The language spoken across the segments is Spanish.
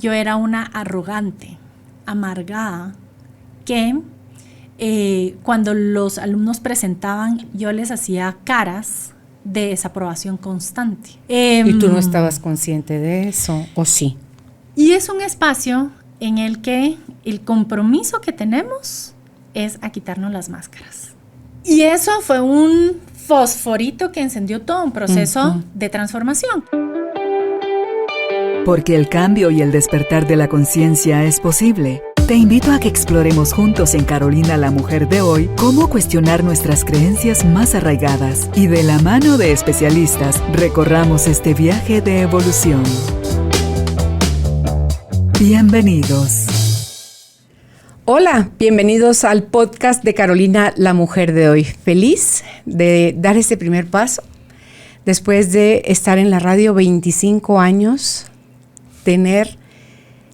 yo era una arrogante, amargada, que cuando los alumnos presentaban, yo les hacía caras de desaprobación constante. ¿Y tú no estabas consciente de eso, o sí? Y es un espacio en el que el compromiso que tenemos es a quitarnos las máscaras. Y eso fue un fosforito que encendió todo un proceso de transformación. Porque el cambio y el despertar de la conciencia es posible. Te invito a que exploremos juntos en Carolina, la mujer de hoy, cómo cuestionar nuestras creencias más arraigadas y de la mano de especialistas recorramos este viaje de evolución. Bienvenidos. Hola, bienvenidos al podcast de Carolina, la mujer de hoy. Feliz de dar este primer paso después de estar en la radio 25 años, tener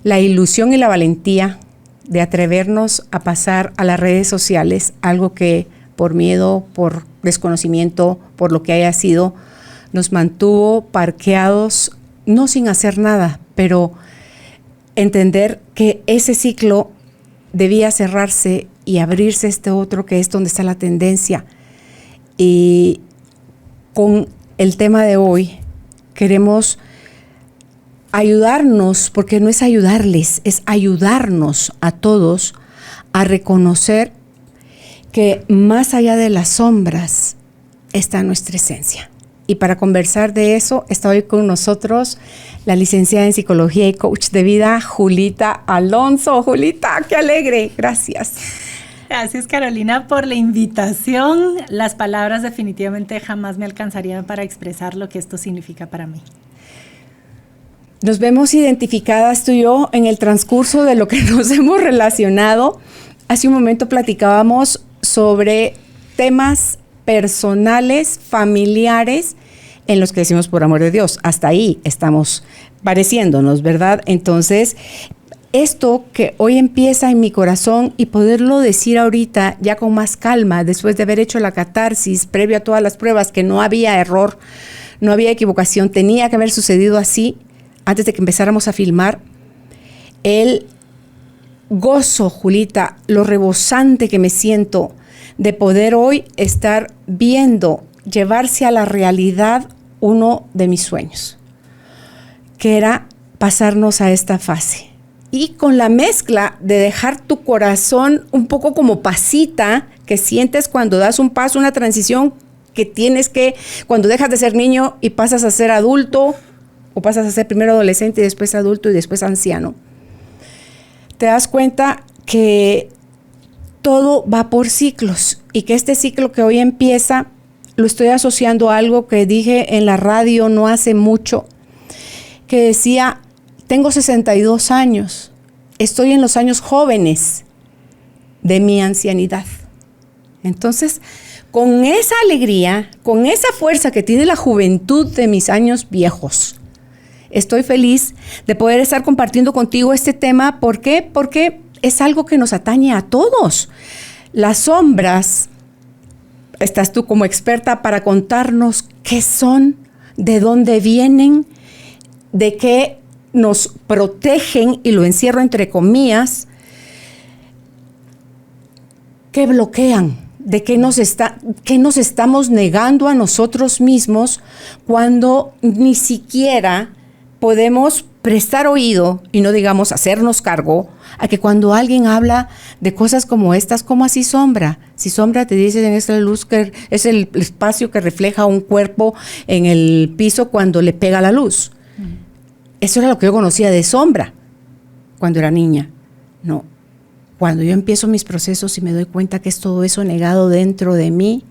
la ilusión y la valentía de atrevernos a pasar a las redes sociales, algo que por miedo, por desconocimiento, por lo que haya sido, nos mantuvo parqueados, no sin hacer nada, pero entender que ese ciclo debía cerrarse y abrirse este otro que es donde está la tendencia. Y con el tema de hoy queremos ayudarnos, porque no es ayudarles, es ayudarnos a todos a reconocer que más allá de las sombras está nuestra esencia. Y para conversar de eso está hoy con nosotros la licenciada en Psicología y Coach de Vida, Julita Alonso. Julita, qué alegre, gracias. Gracias, Carolina, por la invitación. Las palabras definitivamente jamás me alcanzarían para expresar lo que esto significa para mí. Nos vemos identificadas tú y yo en el transcurso de lo que nos hemos relacionado. Hace un momento platicábamos sobre temas personales, familiares, en los que decimos por amor de Dios. Hasta ahí estamos pareciéndonos, ¿verdad? Entonces, esto que hoy empieza en mi corazón y poderlo decir ahorita ya con más calma, después de haber hecho la catarsis, previo a todas las pruebas, que no había error, no había equivocación, tenía que haber sucedido así, antes de que empezáramos a filmar, el gozo, Julita, lo rebosante que me siento de poder hoy estar viendo, llevarse a la realidad uno de mis sueños, que era pasarnos a esta fase. Y con la mezcla de dejar tu corazón un poco como pasita, que sientes cuando das un paso, una transición que tienes que, cuando dejas de ser niño y pasas a ser adulto, o pasas a ser primero adolescente y después adulto y después anciano, te das cuenta que todo va por ciclos y que este ciclo que hoy empieza lo estoy asociando a algo que dije en la radio no hace mucho, que decía, tengo 62 años, estoy en los años jóvenes de mi ancianidad. Entonces, con esa alegría, con esa fuerza que tiene la juventud de mis años viejos, estoy feliz de poder estar compartiendo contigo este tema. ¿Por qué? Porque es algo que nos atañe a todos. Las sombras, estás tú como experta para contarnos qué son, de dónde vienen, de qué nos protegen, y lo encierro entre comillas, qué bloquean, de qué nos estamos negando a nosotros mismos cuando ni siquiera podemos prestar oído, y no digamos hacernos cargo, a que cuando alguien habla de cosas como estas, ¿cómo así sombra? Si sombra te dicen es la luz, que es el espacio que refleja un cuerpo en el piso cuando le pega la luz. Eso era lo que yo conocía de sombra cuando era niña. No, cuando yo empiezo mis procesos y me doy cuenta que es todo eso negado dentro de mí.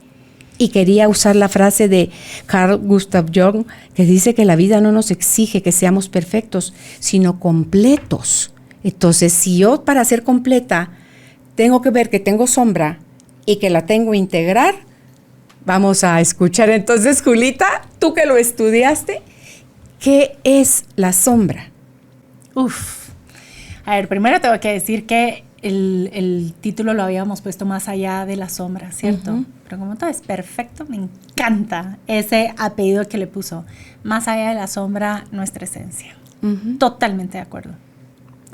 Y quería usar la frase de Carl Gustav Jung, que dice que la vida no nos exige que seamos perfectos, sino completos. Entonces, si yo para ser completa tengo que ver que tengo sombra y que la tengo que integrar, vamos a escuchar. Entonces, Julita, tú que lo estudiaste, ¿qué es la sombra? A ver, primero tengo que decir que el título lo habíamos puesto Más allá de la sombra, ¿cierto? Uh-huh. Pero como todo es perfecto, me encanta ese apellido que le puso. Más allá de la sombra, nuestra esencia. Uh-huh. Totalmente de acuerdo.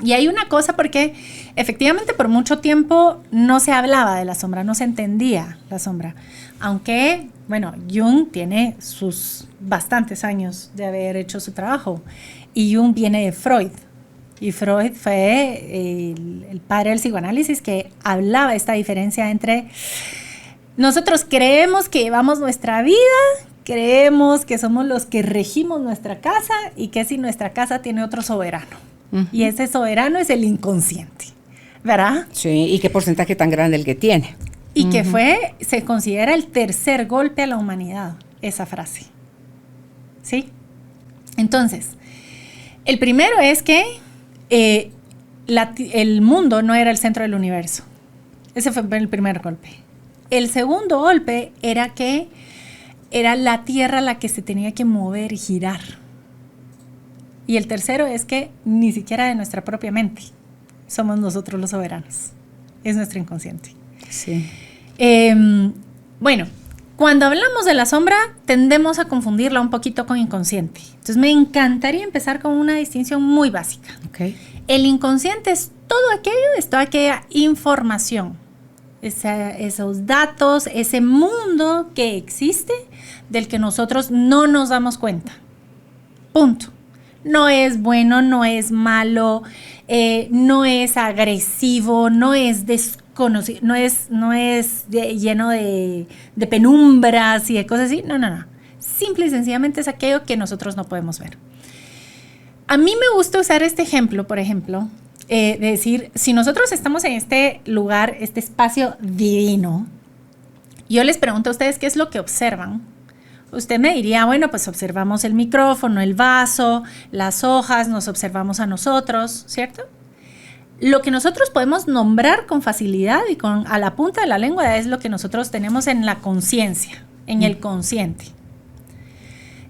Y hay una cosa porque efectivamente por mucho tiempo no se hablaba de la sombra, no se entendía la sombra. Aunque, bueno, Jung tiene sus bastantes años de haber hecho su trabajo. Y Jung viene de Freud. Y Freud fue el padre del psicoanálisis que hablaba de esta diferencia entre nosotros creemos que llevamos nuestra vida, creemos que somos los que regimos nuestra casa y que si nuestra casa tiene otro soberano. Y ese soberano es el inconsciente, ¿verdad? Sí, ¿y qué porcentaje tan grande el que tiene? Y que se considera el tercer golpe a la humanidad, esa frase. ¿Sí? Entonces, el primero es que el mundo no era el centro del universo. Ese fue el primer golpe. El segundo golpe era que era la Tierra la que se tenía que mover y girar. Y el tercero es que ni siquiera de nuestra propia mente somos nosotros los soberanos. Es nuestro inconsciente. Sí. Bueno, cuando hablamos de la sombra tendemos a confundirla un poquito con inconsciente. Entonces me encantaría empezar con una distinción muy básica. Okay. El inconsciente es toda aquella información, esos datos, ese mundo que existe del que nosotros no nos damos cuenta. Punto. No es bueno, no es malo, no es agresivo, no es desconocido, no es lleno de penumbras y de cosas así. No. Simple y sencillamente es aquello que nosotros no podemos ver. A mí me gusta usar este ejemplo, por ejemplo, de decir, si nosotros estamos en este lugar, este espacio divino, yo les pregunto a ustedes qué es lo que observan. Usted me diría, bueno, pues observamos el micrófono, el vaso, las hojas, nos observamos a nosotros, ¿cierto? Lo que nosotros podemos nombrar con facilidad y a la punta de la lengua es lo que nosotros tenemos en la conciencia, en el consciente.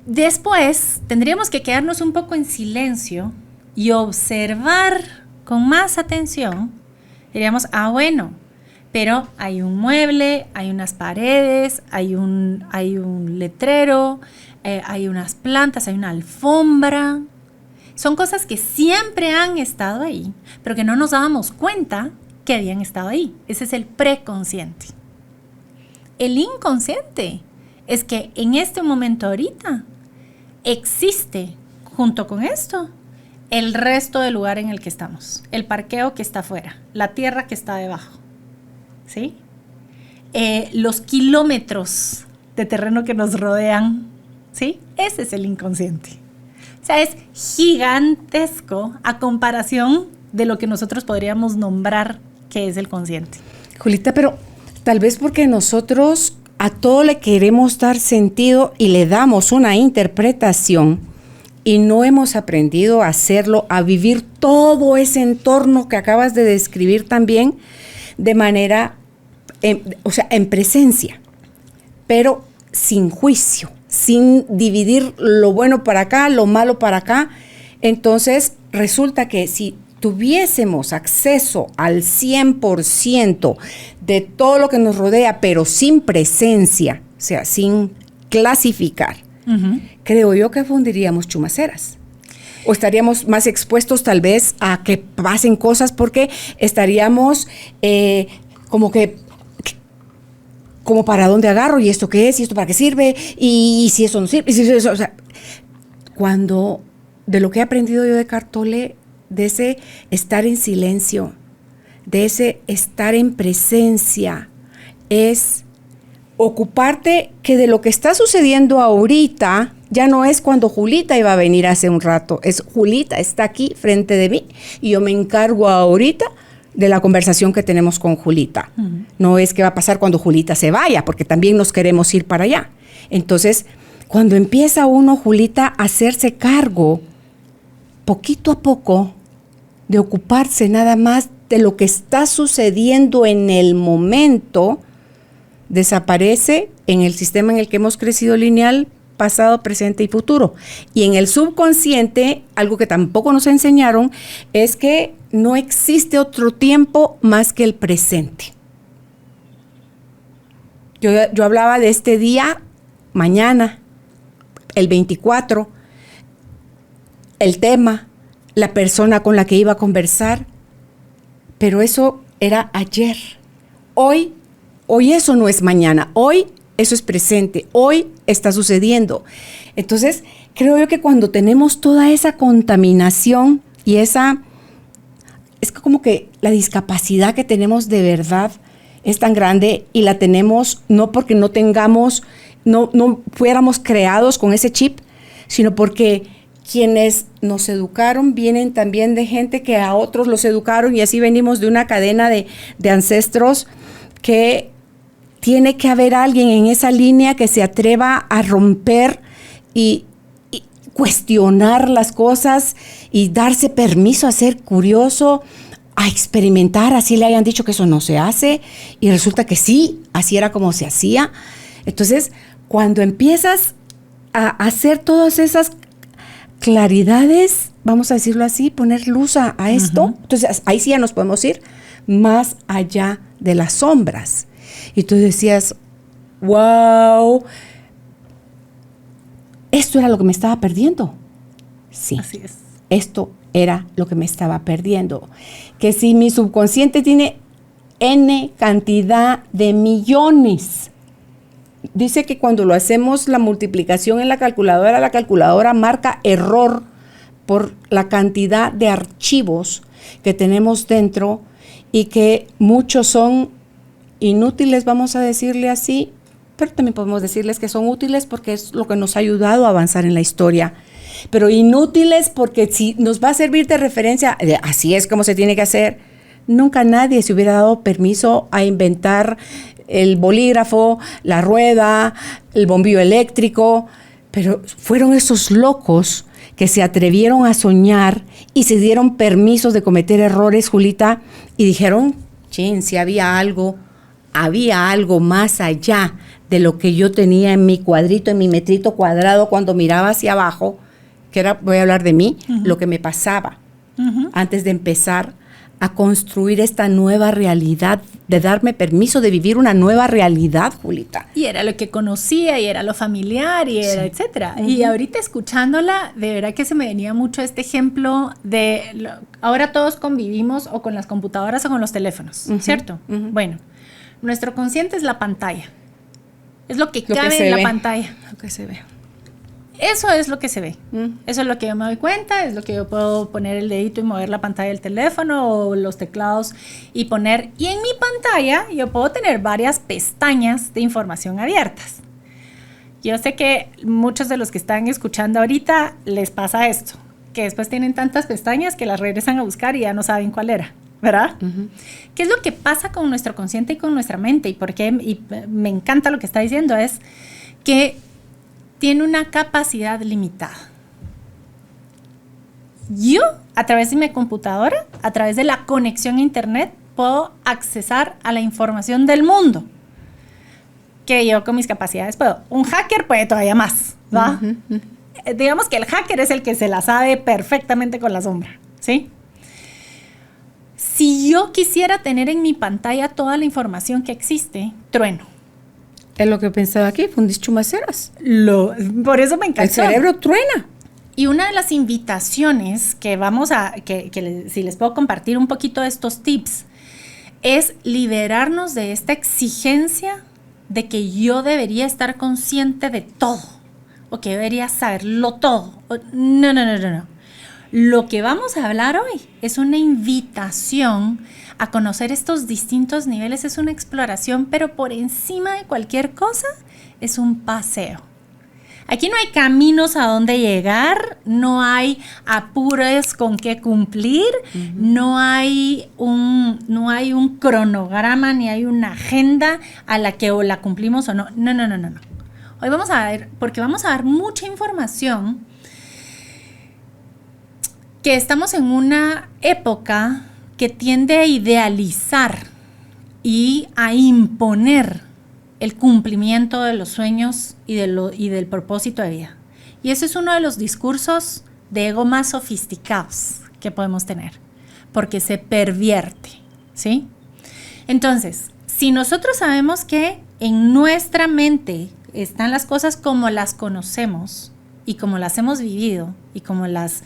Después tendríamos que quedarnos un poco en silencio y observar con más atención. Diríamos, bueno, pero hay un mueble, hay unas paredes, hay un letrero, hay unas plantas, hay una alfombra. Son cosas que siempre han estado ahí, pero que no nos dábamos cuenta que habían estado ahí. Ese es el preconsciente. El inconsciente es que en este momento ahorita existe, junto con esto, el resto del lugar en el que estamos. El parqueo que está afuera, la tierra que está debajo. ¿Sí? Los kilómetros de terreno que nos rodean, ¿sí? Ese es el inconsciente. O sea, es gigantesco a comparación de lo que nosotros podríamos nombrar que es el consciente. Julita, pero tal vez porque nosotros a todo le queremos dar sentido y le damos una interpretación y no hemos aprendido a hacerlo, a vivir todo ese entorno que acabas de describir también, de manera, en presencia, pero sin juicio, sin dividir lo bueno para acá, lo malo para acá. Entonces, resulta que si tuviésemos acceso al 100% de todo lo que nos rodea, pero sin presencia, o sea, sin clasificar, creo yo que fundiríamos chumaceras. O estaríamos más expuestos tal vez a que pasen cosas porque estaríamos como para dónde agarro y esto qué es y esto para qué sirve y si eso no sirve. O sea, cuando de lo que he aprendido yo de Eckhart Tolle, de ese estar en silencio, de ese estar en presencia, es ocuparte que de lo que está sucediendo ahorita ya no es cuando Julita iba a venir hace un rato, es Julita está aquí frente de mí y yo me encargo ahorita de la conversación que tenemos con Julita. No es qué va a pasar cuando Julita se vaya, porque también nos queremos ir para allá. Entonces, cuando empieza uno, Julita, a hacerse cargo, poquito a poco, de ocuparse nada más de lo que está sucediendo en el momento, desaparece en el sistema en el que hemos crecido lineal, pasado, presente y futuro. Y en el subconsciente, algo que tampoco nos enseñaron, es que no existe otro tiempo más que el presente. Yo hablaba de este día, mañana, el 24, el tema, la persona con la que iba a conversar, pero eso era ayer. Hoy eso no es mañana, hoy eso es presente, hoy está sucediendo. Entonces, creo yo que cuando tenemos toda esa contaminación y es como que la discapacidad que tenemos de verdad es tan grande y la tenemos no porque no fuéramos creados con ese chip, sino porque quienes nos educaron vienen también de gente que a otros los educaron y así venimos de una cadena de ancestros que tiene que haber alguien en esa línea que se atreva a romper y cuestionar las cosas y darse permiso a ser curioso, a experimentar, así le hayan dicho que eso no se hace y resulta que sí, así era como se hacía. Entonces, cuando empiezas a hacer todas esas claridades, vamos a decirlo así, poner luz a esto, entonces ahí sí ya nos podemos ir más allá de las sombras. Y tú decías, wow, esto era lo que me estaba perdiendo. Sí, así es. Esto era lo que me estaba perdiendo. Que si mi subconsciente tiene N cantidad de millones, dice que cuando lo hacemos la multiplicación en la calculadora marca error por la cantidad de archivos que tenemos dentro y que muchos son inútiles, vamos a decirle así, pero también podemos decirles que son útiles porque es lo que nos ha ayudado a avanzar en la historia. Pero inútiles porque si nos va a servir de referencia, así es como se tiene que hacer. Nunca nadie se hubiera dado permiso a inventar el bolígrafo, la rueda, el bombillo eléctrico, pero fueron esos locos que se atrevieron a soñar y se dieron permisos de cometer errores, Julita, y dijeron, chin, si había algo más allá de lo que yo tenía en mi cuadrito, en mi metrito cuadrado cuando miraba hacia abajo, que era, voy a hablar de mí, lo que me pasaba antes de empezar a construir esta nueva realidad, de darme permiso de vivir una nueva realidad, Julita. Y era lo que conocía, y era lo familiar, y era etcétera. Y ahorita escuchándola, de verdad que se me venía mucho este ejemplo de, ahora todos convivimos o con las computadoras o con los teléfonos, ¿cierto? Bueno, nuestro consciente es la pantalla. Es lo que cabe en la pantalla. Lo que se ve. Eso es lo que se ve. Eso es lo que yo me doy cuenta, es lo que yo puedo poner el dedito y mover la pantalla del teléfono o los teclados y poner. Y en mi pantalla yo puedo tener varias pestañas de información abiertas. Yo sé que muchos de los que están escuchando ahorita les pasa esto, que después tienen tantas pestañas que las regresan a buscar y ya no saben cuál era, ¿verdad? ¿Qué es lo que pasa con nuestro consciente y con nuestra mente? Y me encanta lo que está diciendo, es que tiene una capacidad limitada. Yo, a través de mi computadora, a través de la conexión a internet, puedo accesar a la información del mundo que yo con mis capacidades puedo. Un hacker puede todavía más, ¿va? Digamos que el hacker es el que se la sabe perfectamente con la sombra, ¿sí? Si yo quisiera tener en mi pantalla toda la información que existe, trueno. Es lo que pensaba aquí, fundís chumaceras. Por eso me encantó. El cerebro truena. Y una de las invitaciones que vamos a, si les puedo compartir un poquito de estos tips, es liberarnos de esta exigencia de que yo debería estar consciente de todo, o que debería saberlo todo. No. Lo que vamos a hablar hoy es una invitación a conocer estos distintos niveles, es una exploración, pero por encima de cualquier cosa es un paseo. Aquí no hay caminos a dónde llegar, no hay apuros con qué cumplir, no hay un cronograma ni hay una agenda a la que o la cumplimos o no. No. Hoy vamos a ver, porque vamos a dar mucha información, que estamos en una época que tiende a idealizar y a imponer el cumplimiento de los sueños y del propósito de vida. Y ese es uno de los discursos de ego más sofisticados que podemos tener, porque se pervierte, ¿sí? Entonces, si nosotros sabemos que en nuestra mente están las cosas como las conocemos y como las hemos vivido y como las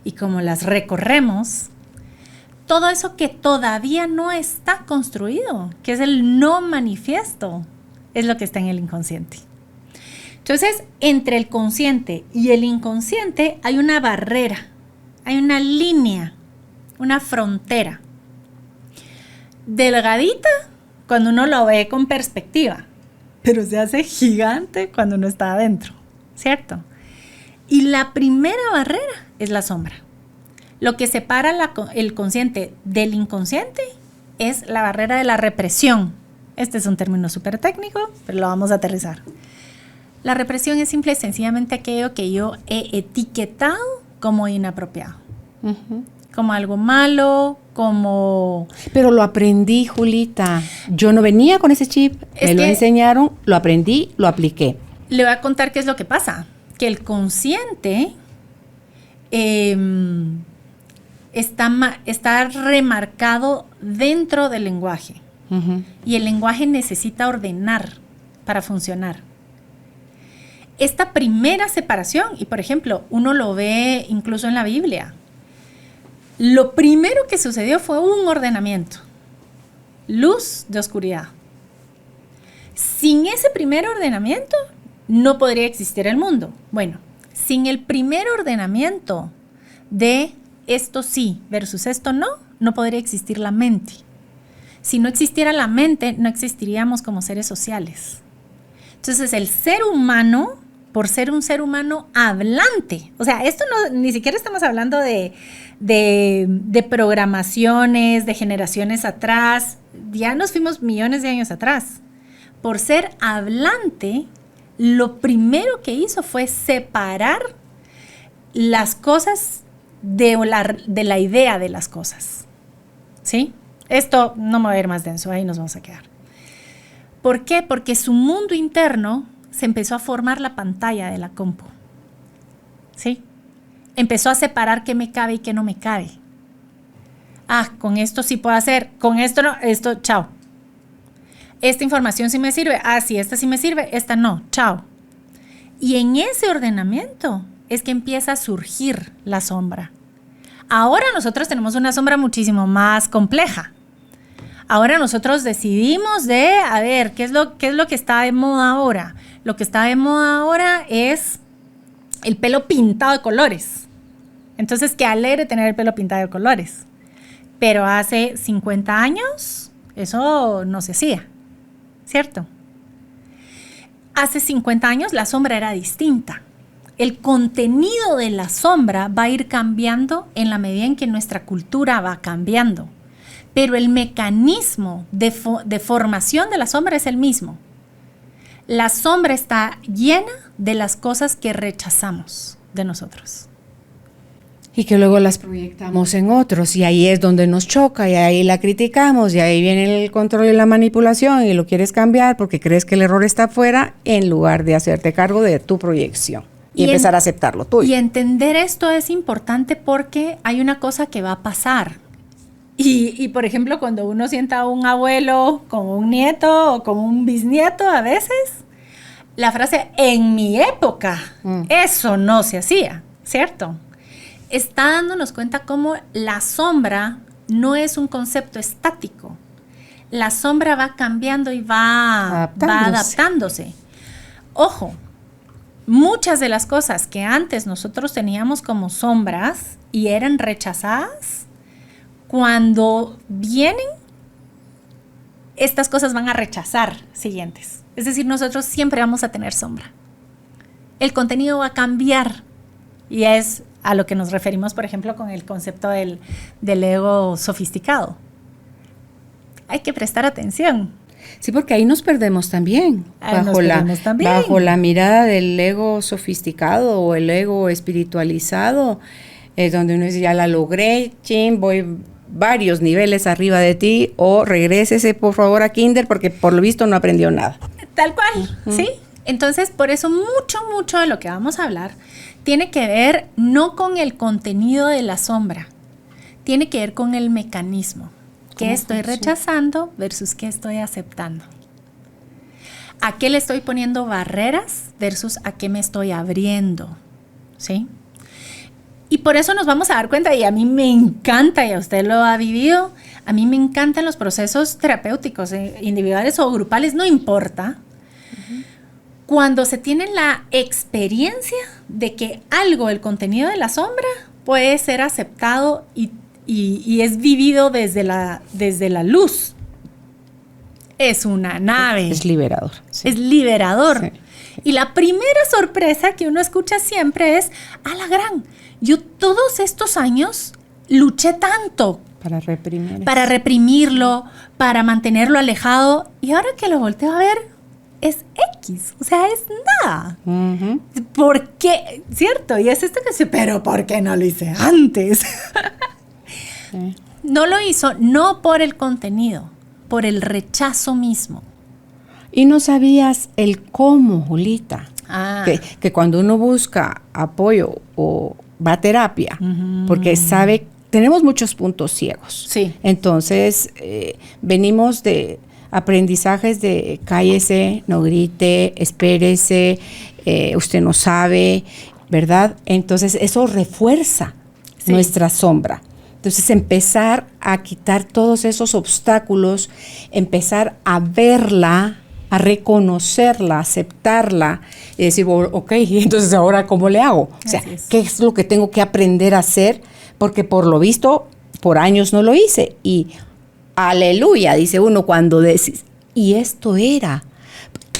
y como las recorremos, todo eso que todavía no está construido, que es el no manifiesto, es lo que está en el inconsciente. Entonces, entre el consciente y el inconsciente hay una barrera, hay una línea, una frontera. Delgadita cuando uno lo ve con perspectiva, pero se hace gigante cuando uno está adentro, ¿cierto? Y la primera barrera es la sombra. Lo que separa el consciente del inconsciente es la barrera de la represión. Este es un término súper técnico, pero lo vamos a aterrizar. La represión es simple y sencillamente aquello que yo he etiquetado como inapropiado. Uh-huh. Como algo malo, como... Pero lo aprendí, Julita. Yo no venía con ese chip, me lo enseñaron, lo aprendí, lo apliqué. Le voy a contar qué es lo que pasa. Que el consciente está remarcado dentro del lenguaje. Uh-huh. Y el lenguaje necesita ordenar para funcionar. Esta primera separación, y por ejemplo, uno lo ve incluso en la Biblia, lo primero que sucedió fue un ordenamiento, luz de oscuridad. Sin ese primer ordenamiento no podría existir el mundo. Bueno, sin el primer ordenamiento de esto sí versus esto no, no podría existir la mente. Si no existiera la mente, no existiríamos como seres sociales. Entonces, el ser humano, por ser un ser humano hablante, o sea, esto no, ni siquiera estamos hablando de programaciones, de generaciones atrás, ya nos fuimos millones de años atrás. Por ser hablante, lo primero que hizo fue separar las cosas de la idea de las cosas, ¿sí? Esto no me va a ir más denso, ahí nos vamos a quedar. ¿Por qué? Porque su mundo interno se empezó a formar la pantalla de la compu, ¿sí? Empezó a separar qué me cabe y qué no me cabe. Ah, con esto sí puedo hacer, con esto no, esto, chao. Esta información sí me sirve, ah, sí, esta sí me sirve, esta no, chao. Y en ese ordenamiento es que empieza a surgir la sombra. Ahora nosotros tenemos una sombra muchísimo más compleja. Ahora nosotros decidimos a ver, ¿qué es lo que está de moda ahora? Lo que está de moda ahora es el pelo pintado de colores. Entonces, qué alegre tener el pelo pintado de colores. Pero hace 50 años eso no se hacía, ¿cierto? Hace 50 años la sombra era distinta. El contenido de la sombra va a ir cambiando en la medida en que nuestra cultura va cambiando. Pero el mecanismo de formación de la sombra es el mismo. La sombra está llena de las cosas que rechazamos de nosotros. Y que luego las proyectamos en otros, y ahí es donde nos choca, y ahí la criticamos, y ahí viene el control y la manipulación, y lo quieres cambiar porque crees que el error está afuera, en lugar de hacerte cargo de tu proyección y empezar a aceptar lo tuyo. Y entender esto es importante porque hay una cosa que va a pasar. Y por ejemplo, cuando uno sienta a un abuelo con un nieto o con un bisnieto a veces, la frase, en mi época, eso no se hacía, ¿cierto? Está dándonos cuenta cómo la sombra no es un concepto estático. La sombra va cambiando y va adaptándose. Ojo, muchas de las cosas que antes nosotros teníamos como sombras y eran rechazadas, cuando vienen, estas cosas van a rechazar siguientes. Es decir, nosotros siempre vamos a tener sombra. El contenido va a cambiar. Y es a lo que nos referimos, por ejemplo, con el concepto del ego sofisticado. Hay que prestar atención. Sí, porque ahí nos perdemos también. Bajo la mirada del ego sofisticado o el ego espiritualizado, es donde uno dice, ya la logré, voy varios niveles arriba de ti, o regrésese por favor a kinder porque por lo visto no aprendió nada. Tal cual, ¿sí? Entonces, por eso mucho de lo que vamos a hablar tiene que ver no con el contenido de la sombra, tiene que ver con el mecanismo. ¿Qué estoy rechazando versus qué estoy aceptando? ¿A qué le estoy poniendo barreras versus a qué me estoy abriendo? ¿Sí? Y por eso nos vamos a dar cuenta, y a mí me encanta, y a usted lo ha vivido, a mí me encantan los procesos terapéuticos, individuales o grupales, no importa. Cuando se tiene la experiencia de que algo, el contenido de la sombra, puede ser aceptado y es vivido desde la luz. Es una nave. Es liberador. Sí. Es liberador. Sí. Y la primera sorpresa que uno escucha siempre es, ¡a la gran! Yo todos estos años luché tanto Para reprimir. para reprimirlo, para mantenerlo alejado, y ahora que lo volteo a ver, es X, o sea, es nada. Uh-huh. ¿Por qué? ¿Cierto? Y es esto que dice, pero ¿por qué no lo hice antes? Sí. No lo hizo, no por el contenido, por el rechazo mismo. Y no sabías el cómo, Julita. Ah. Que cuando uno busca apoyo o va a terapia, porque sabe, tenemos muchos puntos ciegos. Sí. Entonces, venimos de aprendizajes de cállese, no grite, espérese, usted no sabe, ¿verdad? Entonces, eso refuerza nuestra sombra. Entonces, empezar a quitar todos esos obstáculos, empezar a verla, a reconocerla, aceptarla y decir, ok, entonces ahora ¿cómo le hago? O sea, ¿qué es lo que tengo que aprender a hacer? Porque por lo visto, por años no lo hice. Y aleluya, dice uno cuando decís, y esto era.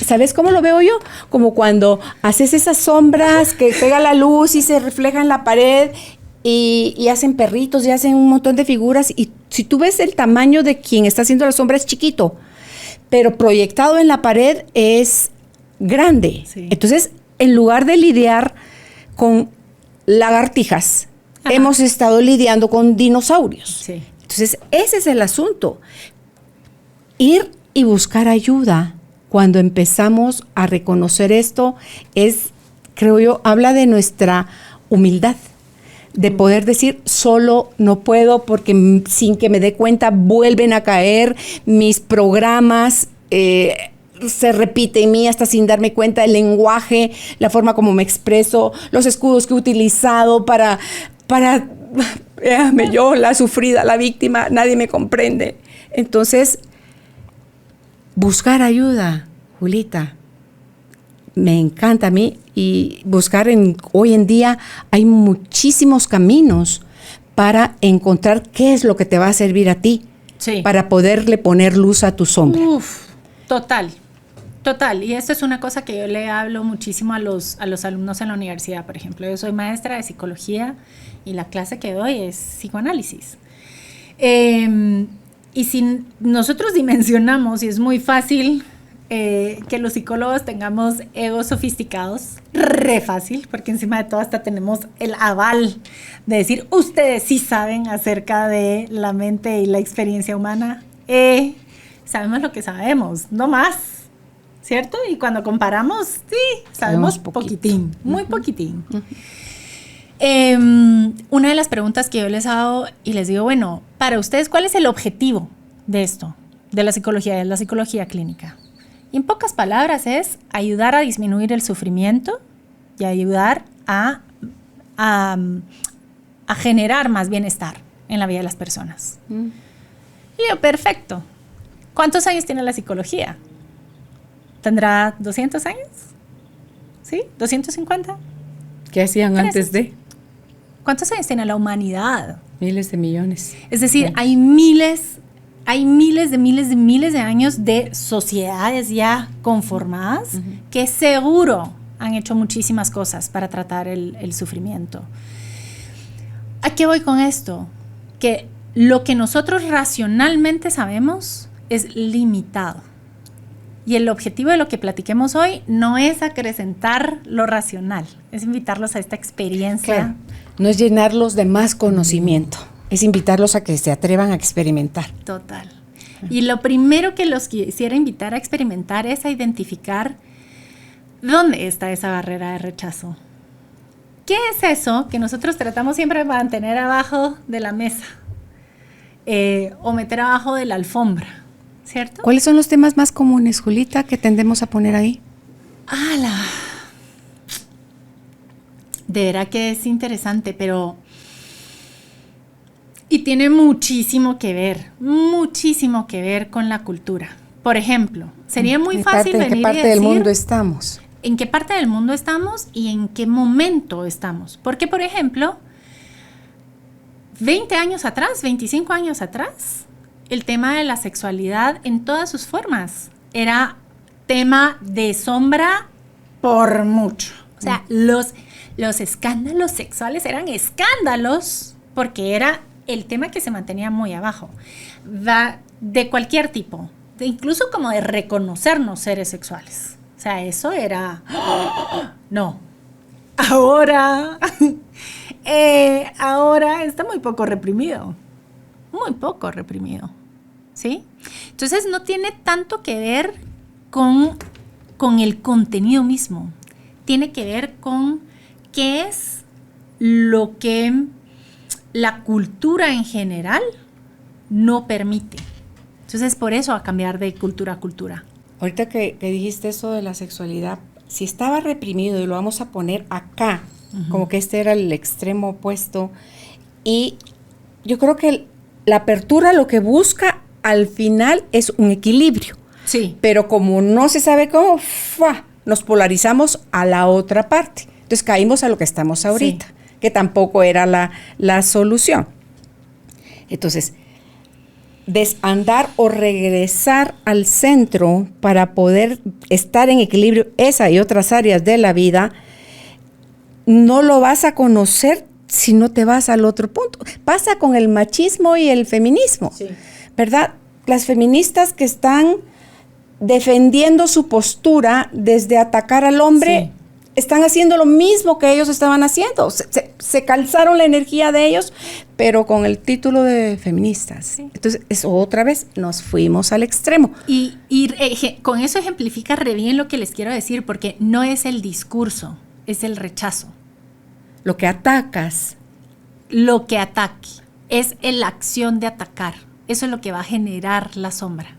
¿Sabes cómo lo veo yo? Como cuando haces esas sombras que pega la luz y se refleja en la pared y hacen perritos y hacen un montón de figuras. Y si tú ves el tamaño de quien está haciendo la sombra es chiquito, pero proyectado en la pared es grande. Sí. Entonces, en lugar de lidiar con lagartijas, hemos estado lidiando con dinosaurios. Sí. Entonces, ese es el asunto. Ir y buscar ayuda cuando empezamos a reconocer esto es, creo yo, habla de nuestra humildad. De poder decir, solo no puedo porque sin que me dé cuenta vuelven a caer mis programas, se repite en mí hasta sin darme cuenta el lenguaje, la forma como me expreso, los escudos que he utilizado para yo, la sufrida, la víctima, nadie me comprende. Entonces, buscar ayuda, Julita, me encanta a mí. Y buscar hoy en día hay muchísimos caminos para encontrar qué es lo que te va a servir a ti, para poderle poner luz a tu sombra. Total. Y esto es una cosa que yo le hablo muchísimo a los alumnos en la universidad, por ejemplo. Yo soy maestra de psicología y la clase que doy es psicoanálisis. Y si nosotros dimensionamos, y es muy fácil que los psicólogos tengamos egos sofisticados, re fácil, porque encima de todo hasta tenemos el aval de decir, ustedes sí saben acerca de la mente y la experiencia humana, sabemos lo que sabemos, no más, ¿cierto? Y cuando comparamos, sí, sabemos poquitín, muy poquitín. Una de las preguntas que yo les hago y les digo, bueno, para ustedes, ¿cuál es el objetivo de esto, de la psicología clínica? Y en pocas palabras es ayudar a disminuir el sufrimiento y ayudar a generar más bienestar en la vida de las personas. Y yo, perfecto. ¿Cuántos años tiene la psicología? ¿Tendrá 200 años? ¿Sí? ¿250? ¿Qué hacían antes de? ¿Cuántos años tiene la humanidad? Miles de millones. Es decir, hay miles de años de sociedades ya conformadas que seguro han hecho muchísimas cosas para tratar el sufrimiento. ¿A qué voy con esto? Que lo que nosotros racionalmente sabemos es limitado. Y el objetivo de lo que platiquemos hoy no es acrecentar lo racional, es invitarlos a esta experiencia. Claro. No es llenarlos de más conocimiento, es invitarlos a que se atrevan a experimentar. Total. Y lo primero que los quisiera invitar a experimentar es a identificar dónde está esa barrera de rechazo. ¿Qué es eso que nosotros tratamos siempre de mantener abajo de la mesa? O meter abajo de la alfombra, ¿cierto? ¿Cuáles son los temas más comunes, Julita, que tendemos a poner ahí? De verdad que es interesante, pero... Y tiene muchísimo que ver con la cultura. Por ejemplo, sería muy fácil venir y decir... ¿En qué parte del mundo estamos? ¿En qué parte del mundo estamos y en qué momento estamos? Porque, por ejemplo, 20 años atrás, 25 años atrás, el tema de la sexualidad en todas sus formas era tema de sombra por mucho. O sea, los escándalos sexuales eran escándalos porque era el tema que se mantenía muy abajo. De cualquier tipo, incluso como de reconocernos seres sexuales. O sea, eso era... No. Ahora está muy poco reprimido. Muy poco reprimido. ¿Sí? Entonces no tiene tanto que ver con el contenido mismo. Tiene que ver con qué es lo que la cultura en general no permite. Entonces, por eso a cambiar de cultura a cultura. Ahorita que dijiste eso de la sexualidad, si estaba reprimido y lo vamos a poner acá, como que este era el extremo opuesto, y yo creo que la apertura lo que busca al final es un equilibrio. Sí. Pero como no se sabe cómo, nos polarizamos a la otra parte. Entonces caímos a lo que estamos ahorita, que tampoco era la solución. Entonces, desandar o regresar al centro para poder estar en equilibrio esa y otras áreas de la vida, no lo vas a conocer si no te vas al otro punto. Pasa con el machismo y el feminismo, ¿verdad? Las feministas que están defendiendo su postura desde atacar al hombre, están haciendo lo mismo que ellos estaban haciendo. Se calzaron la energía de ellos, pero con el título de feministas. Sí. Entonces, eso otra vez nos fuimos al extremo. Y con eso ejemplifica re bien lo que les quiero decir, porque no es el discurso, es el rechazo. Lo que atacas. Lo que ataque. Es la acción de atacar. Eso es lo que va a generar la sombra.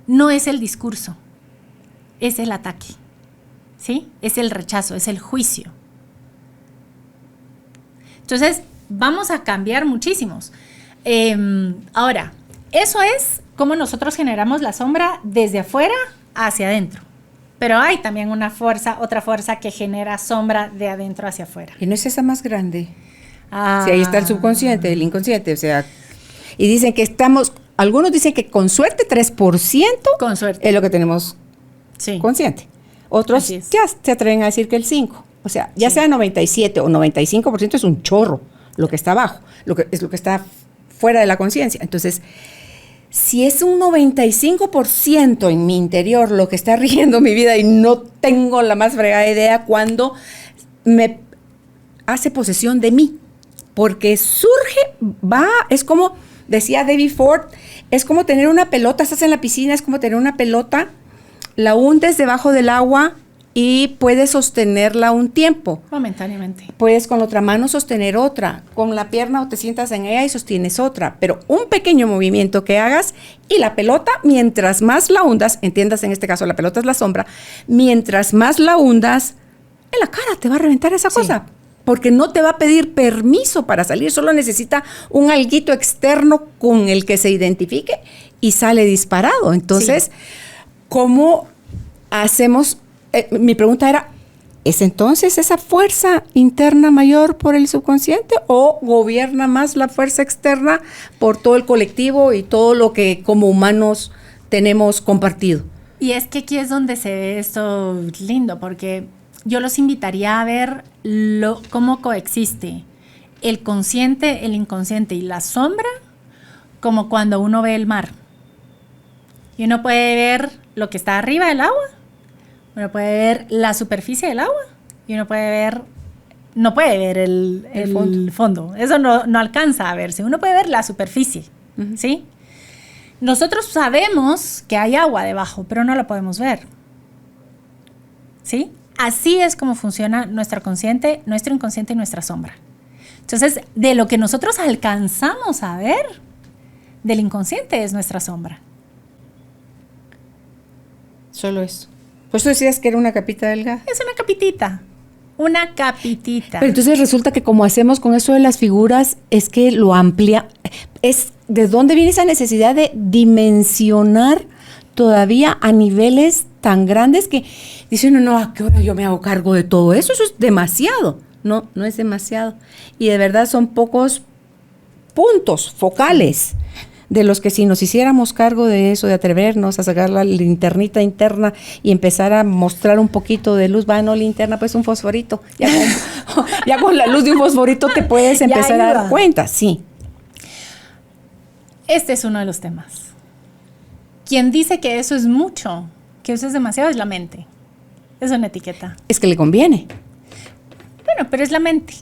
No es el discurso, es el ataque. ¿Sí? Es el rechazo, es el juicio. Entonces, vamos a cambiar muchísimos. Ahora, eso es cómo nosotros generamos la sombra desde afuera hacia adentro. Pero hay también otra fuerza que genera sombra de adentro hacia afuera. ¿Y no es esa más grande? Sí, ahí está el subconsciente, el inconsciente, o sea, y dicen que algunos dicen que con suerte 3% con suerte es lo que tenemos consciente. Otros ya se atreven a decir que el 5%. O sea, ya sea 97 o 95% es un chorro lo que está abajo, es lo que está fuera de la conciencia. Entonces, si es un 95% en mi interior lo que está rigiendo mi vida y no tengo la más fregada idea cuando me hace posesión de mí, porque es como decía David Ford, es como tener una pelota, estás en la piscina, es como tener una pelota, la hundes debajo del agua y puedes sostenerla un tiempo. Momentáneamente. Puedes con la otra mano sostener otra, con la pierna o te sientas en ella y sostienes otra, pero un pequeño movimiento que hagas y la pelota, mientras más la hundas, entiendas en este caso la pelota es la sombra, mientras más la hundas, en la cara te va a reventar esa cosa. Porque no te va a pedir permiso para salir, solo necesita un alguito externo con el que se identifique y sale disparado. Entonces, ¿cómo hacemos? Mi pregunta era, ¿es entonces esa fuerza interna mayor por el subconsciente o gobierna más la fuerza externa por todo el colectivo y todo lo que como humanos tenemos compartido? Y es que aquí es donde se ve esto lindo, porque yo los invitaría a ver cómo coexiste el consciente, el inconsciente y la sombra, como cuando uno ve el mar. Y uno puede ver lo que está arriba del agua, uno puede ver la superficie del agua y uno no puede ver el fondo. Eso no alcanza a verse. Uno puede ver la superficie, ¿sí? Nosotros sabemos que hay agua debajo, pero no la podemos ver, ¿sí? Así es como funciona nuestro consciente, nuestro inconsciente y nuestra sombra. Entonces, de lo que nosotros alcanzamos a ver del inconsciente es nuestra sombra. Solo eso. Pues tú decías que era una capita delgada. Es una capitita. Una capitita. Pero entonces resulta que como hacemos con eso de las figuras, es que lo amplia. Es ¿de dónde viene esa necesidad de dimensionar todavía a niveles tan grandes que dicen, no, ¿a qué hora yo me hago cargo de todo eso? Eso es demasiado. No, no es demasiado. Y de verdad son pocos puntos focales de los que si nos hiciéramos cargo de eso, de atrevernos a sacar la linternita interna y empezar a mostrar un poquito de luz, no linterna, pues un fosforito. Ya con la luz de un fosforito te puedes empezar a dar cuenta, sí. Este es uno de los temas. Quien dice que eso es mucho, que eso es demasiado, es la mente. Es una etiqueta. Es que le conviene. Bueno, pero es la mente,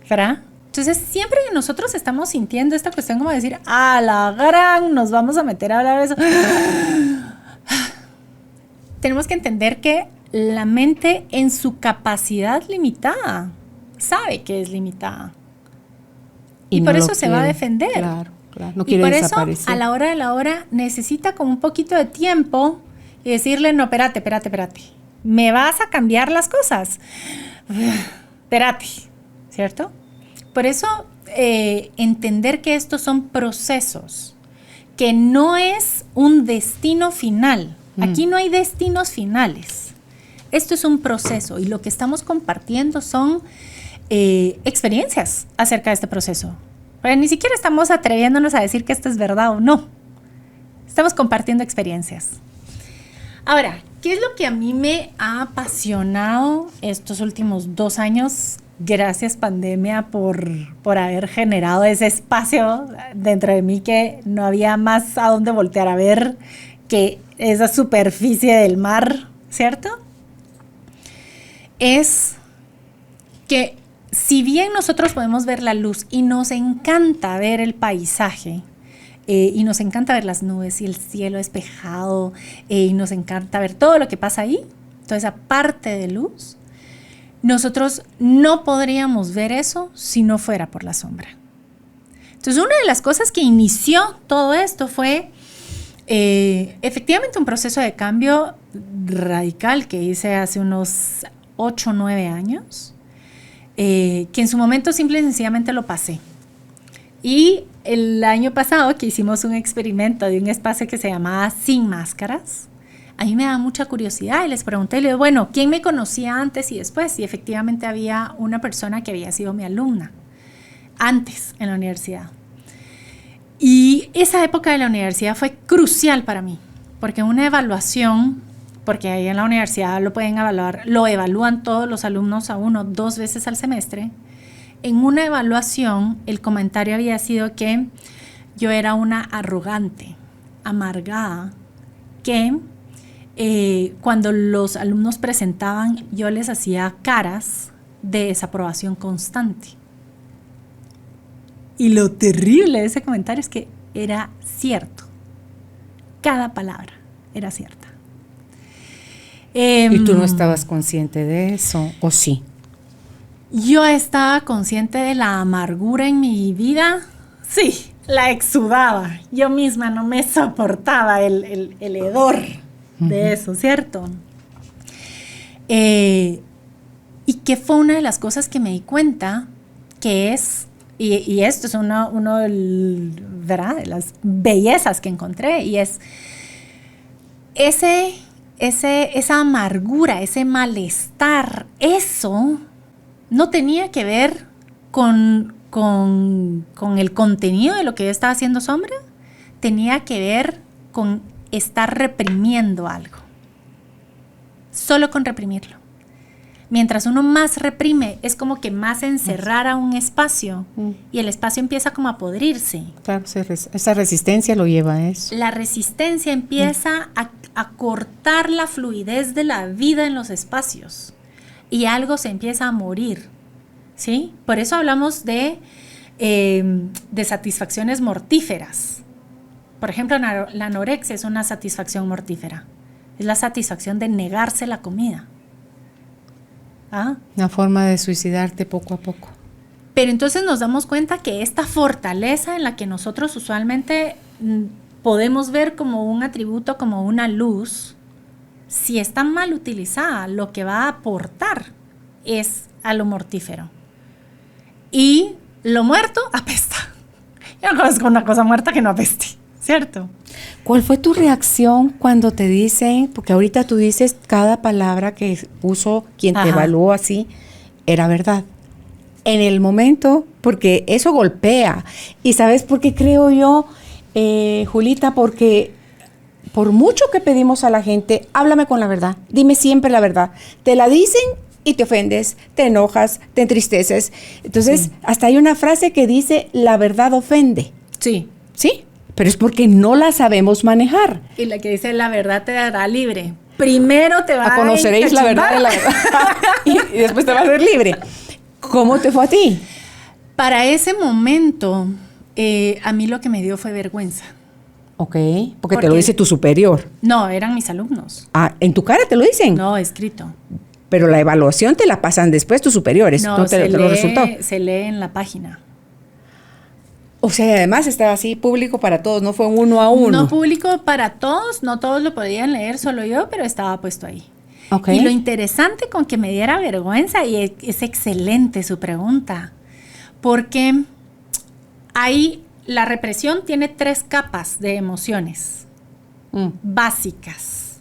¿verdad? Entonces, siempre que nosotros estamos sintiendo esta cuestión como decir, a la gran, nos vamos a meter a hablar de eso, tenemos que entender que la mente en su capacidad limitada sabe que es limitada. Y por eso se va a defender. Claro, claro. No y quiere por desaparecer. eso, a la hora de la hora, necesita como un poquito de tiempo y decirle, no, espérate. ¿Me vas a cambiar las cosas? Espérate, ¿cierto? Por eso, entender que estos son procesos, que no es un destino final. Aquí no hay destinos finales. Esto es un proceso y lo que estamos compartiendo son experiencias acerca de este proceso. Pero ni siquiera estamos atreviéndonos a decir que esto es verdad o no. Estamos compartiendo experiencias. Ahora, ¿qué es lo que a mí me ha apasionado estos últimos 2 años? Gracias, pandemia, por haber generado ese espacio dentro de mí que no había más a dónde voltear a ver que esa superficie del mar, ¿cierto? Es que si bien nosotros podemos ver la luz y nos encanta ver el paisaje, y nos encanta ver las nubes y el cielo despejado, y nos encanta ver todo lo que pasa ahí, toda esa parte de luz, nosotros no podríamos ver eso si no fuera por la sombra. Entonces, una de las cosas que inició todo esto fue efectivamente un proceso de cambio radical que hice hace unos 8 o 9 años, que en su momento simple y sencillamente lo pasé. Y el año pasado que hicimos un experimento de un espacio que se llamaba Sin Máscaras, a mí me da mucha curiosidad y les pregunté, le digo, bueno, ¿quién me conocía antes y después? Y efectivamente había una persona que había sido mi alumna antes en la universidad. Y esa época de la universidad fue crucial para mí, porque una evaluación, porque ahí en la universidad lo pueden evaluar, lo evalúan todos los alumnos a 1 o 2 veces al semestre. En una evaluación, el comentario había sido que yo era una arrogante, amargada, que cuando los alumnos presentaban, yo les hacía caras de desaprobación constante. Y lo terrible de ese comentario es que era cierto. Cada palabra era cierta. ¿Y tú no estabas consciente de eso? ¿O sí? Yo estaba consciente de la amargura en mi vida. Sí, la exudaba. Yo misma no me soportaba el hedor de eso, ¿cierto? Y que fue una de las cosas que me di cuenta que es, y esto es uno ¿verdad? De las bellezas que encontré, y es esa amargura, ese malestar, eso no tenía que ver con el contenido de lo que yo estaba haciendo sombra, tenía que ver con estar reprimiendo algo. Solo con reprimirlo. Mientras uno más reprime, es como que más encerrara un espacio y el espacio empieza como a podrirse. Claro, esa resistencia lo lleva a eso. La resistencia empieza a cortar la fluidez de la vida en los espacios y algo se empieza a morir, ¿sí? Por eso hablamos de satisfacciones mortíferas. Por ejemplo, la anorexia es una satisfacción mortífera. Es la satisfacción de negarse la comida. ¿Ah? Una forma de suicidarte poco a poco. Pero entonces nos damos cuenta que esta fortaleza en la que nosotros usualmente podemos ver como un atributo, como una luz, si está mal utilizada, lo que va a aportar es a lo mortífero. Y lo muerto apesta. Yo no conozco una cosa muerta que no apeste, ¿cierto? ¿Cuál fue tu reacción cuando te dicen, porque ahorita tú dices cada palabra que puso quien te evaluó así, era verdad? En el momento, porque eso golpea. ¿Y sabes por qué creo yo, Julita? Porque por mucho que pedimos a la gente, háblame con la verdad, dime siempre la verdad. Te la dicen y te ofendes, te enojas, te entristeces. Entonces, hasta hay una frase que dice, la verdad ofende. Sí. ¿Sí? Pero es porque no la sabemos manejar. Y la que dice, la verdad te hará libre. Primero te va a conoceréis la verdad de la verdad. y después te vas a ser libre. ¿Cómo te fue a ti? Para ese momento, a mí lo que me dio fue vergüenza. Ok, porque te lo dice tu superior. No, eran mis alumnos. Ah, ¿en tu cara te lo dicen? No, escrito. Pero la evaluación te la pasan después tus superiores. No, te lo resultó. Se lee en la página. O sea, además estaba así público para todos, no fue uno a uno. No público para todos, no todos lo podían leer, solo yo, pero estaba puesto ahí. Okay. Y lo interesante con que me diera vergüenza, y es excelente su pregunta, porque la represión tiene 3 capas de emociones básicas.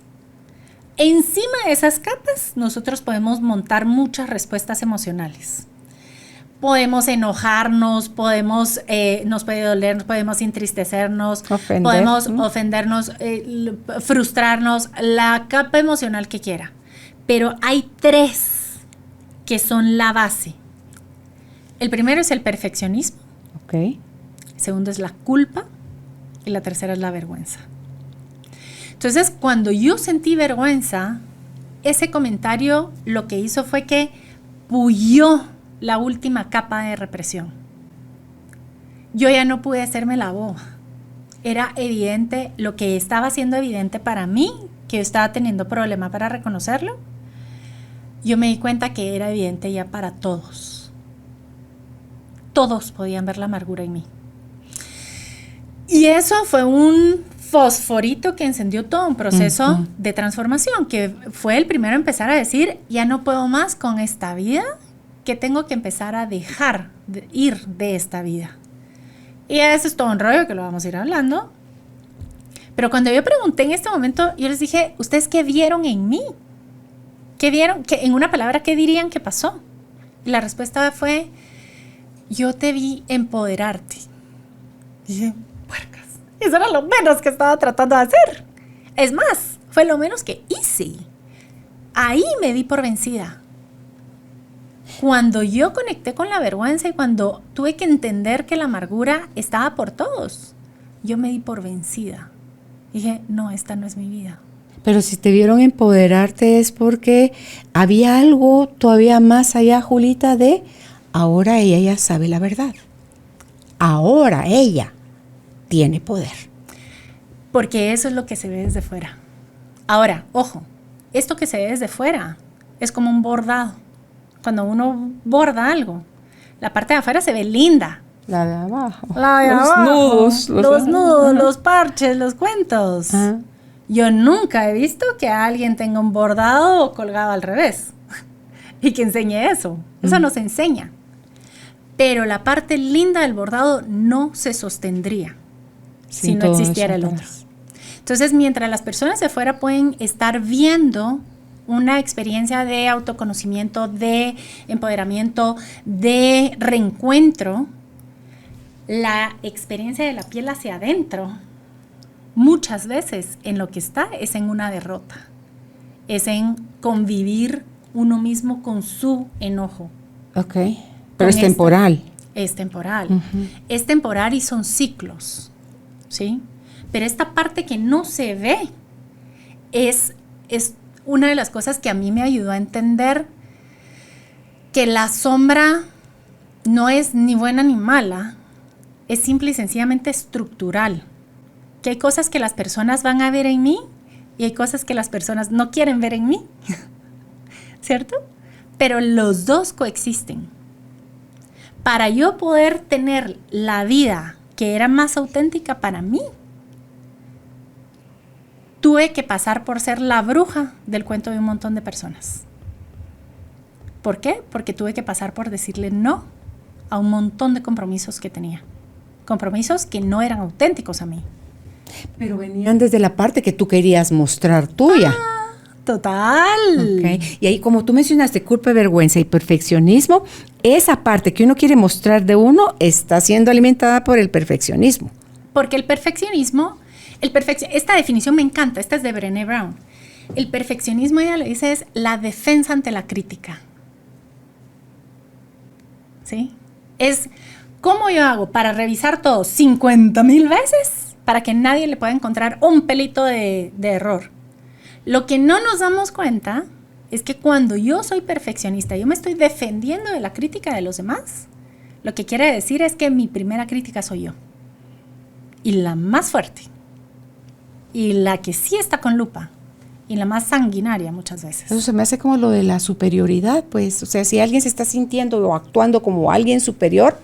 Encima de esas capas, nosotros podemos montar muchas respuestas emocionales. Podemos enojarnos, nos puede doler, podemos entristecernos, podemos ofendernos, frustrarnos, la capa emocional que quiera. Pero hay 3 que son la base. El primero es el perfeccionismo. Okay. El segundo es la culpa. Y la tercera es la vergüenza. Entonces, cuando yo sentí vergüenza, ese comentario lo que hizo fue que pulló la última capa de represión. Yo ya no pude hacerme la boba. Era evidente, lo que estaba siendo evidente para mí, que yo estaba teniendo problema para reconocerlo. Yo me di cuenta que era evidente ya para todos. Todos podían ver la amargura en mí. Y eso fue un fosforito que encendió todo un proceso de transformación, que fue el primero a empezar a decir, ya no puedo más con esta vida, que tengo que empezar a dejar de ir de esta vida. Y eso es todo un rollo que lo vamos a ir hablando. Pero cuando yo pregunté en este momento, yo les dije, ¿ustedes qué vieron en mí? ¿Qué vieron? En una palabra, ¿qué dirían que pasó? Y la respuesta fue, yo te vi empoderarte. Y dije, puercas, eso era lo menos que estaba tratando de hacer. Es más, fue lo menos que hice. Ahí me di por vencida. Cuando yo conecté con la vergüenza y cuando tuve que entender que la amargura estaba por todos, yo me di por vencida. Dije, no, esta no es mi vida. Pero si te vieron empoderarte es porque había algo todavía más allá, Julita, de ahora ella ya sabe la verdad. Ahora ella tiene poder. Porque eso es lo que se ve desde fuera. Ahora, ojo, esto que se ve desde fuera es como un bordado. Cuando uno borda algo, la parte de afuera se ve linda. La de abajo. La de los abajo. Nudos. Los parches, los cuentos. Ajá. Yo nunca he visto que alguien tenga un bordado o colgado al revés y que enseñe eso. Eso no se enseña. Pero la parte linda del bordado no se sostendría si no existiera el otro. Entonces, mientras las personas de afuera pueden estar viendo una experiencia de autoconocimiento, de empoderamiento, de reencuentro, la experiencia de la piel hacia adentro, muchas veces en lo que está es en una derrota, es en convivir uno mismo con su enojo. Ok, pero es temporal. Es temporal. Es temporal y son ciclos, ¿sí? Pero esta parte que no se ve es una de las cosas que a mí me ayudó a entender que la sombra no es ni buena ni mala, es simple y sencillamente estructural. Que hay cosas que las personas van a ver en mí y hay cosas que las personas no quieren ver en mí, ¿cierto? Pero los dos coexisten. Para yo poder tener la vida que era más auténtica para mí, tuve que pasar por ser la bruja del cuento de un montón de personas. ¿Por qué? Porque tuve que pasar por decirle no a un montón de compromisos que tenía. Compromisos que no eran auténticos a mí. Pero venían desde la parte que tú querías mostrar tuya. Total. Okay. Y ahí, como tú mencionaste, culpa, vergüenza y perfeccionismo, esa parte que uno quiere mostrar de uno está siendo alimentada por el perfeccionismo. Porque el perfeccionismo, esta definición me encanta, esta es de Brené Brown. El perfeccionismo, ella lo dice, es la defensa ante la crítica. ¿Sí? Es cómo yo hago para revisar todo 50,000 veces para que nadie le pueda encontrar un pelito de error. Lo que no nos damos cuenta es que cuando yo soy perfeccionista, yo me estoy defendiendo de la crítica de los demás, lo que quiere decir es que mi primera crítica soy yo. Y la más fuerte. Y la que sí está con lupa. Y la más sanguinaria muchas veces. Eso se me hace como lo de la superioridad, pues. O sea, si alguien se está sintiendo o actuando como alguien superior,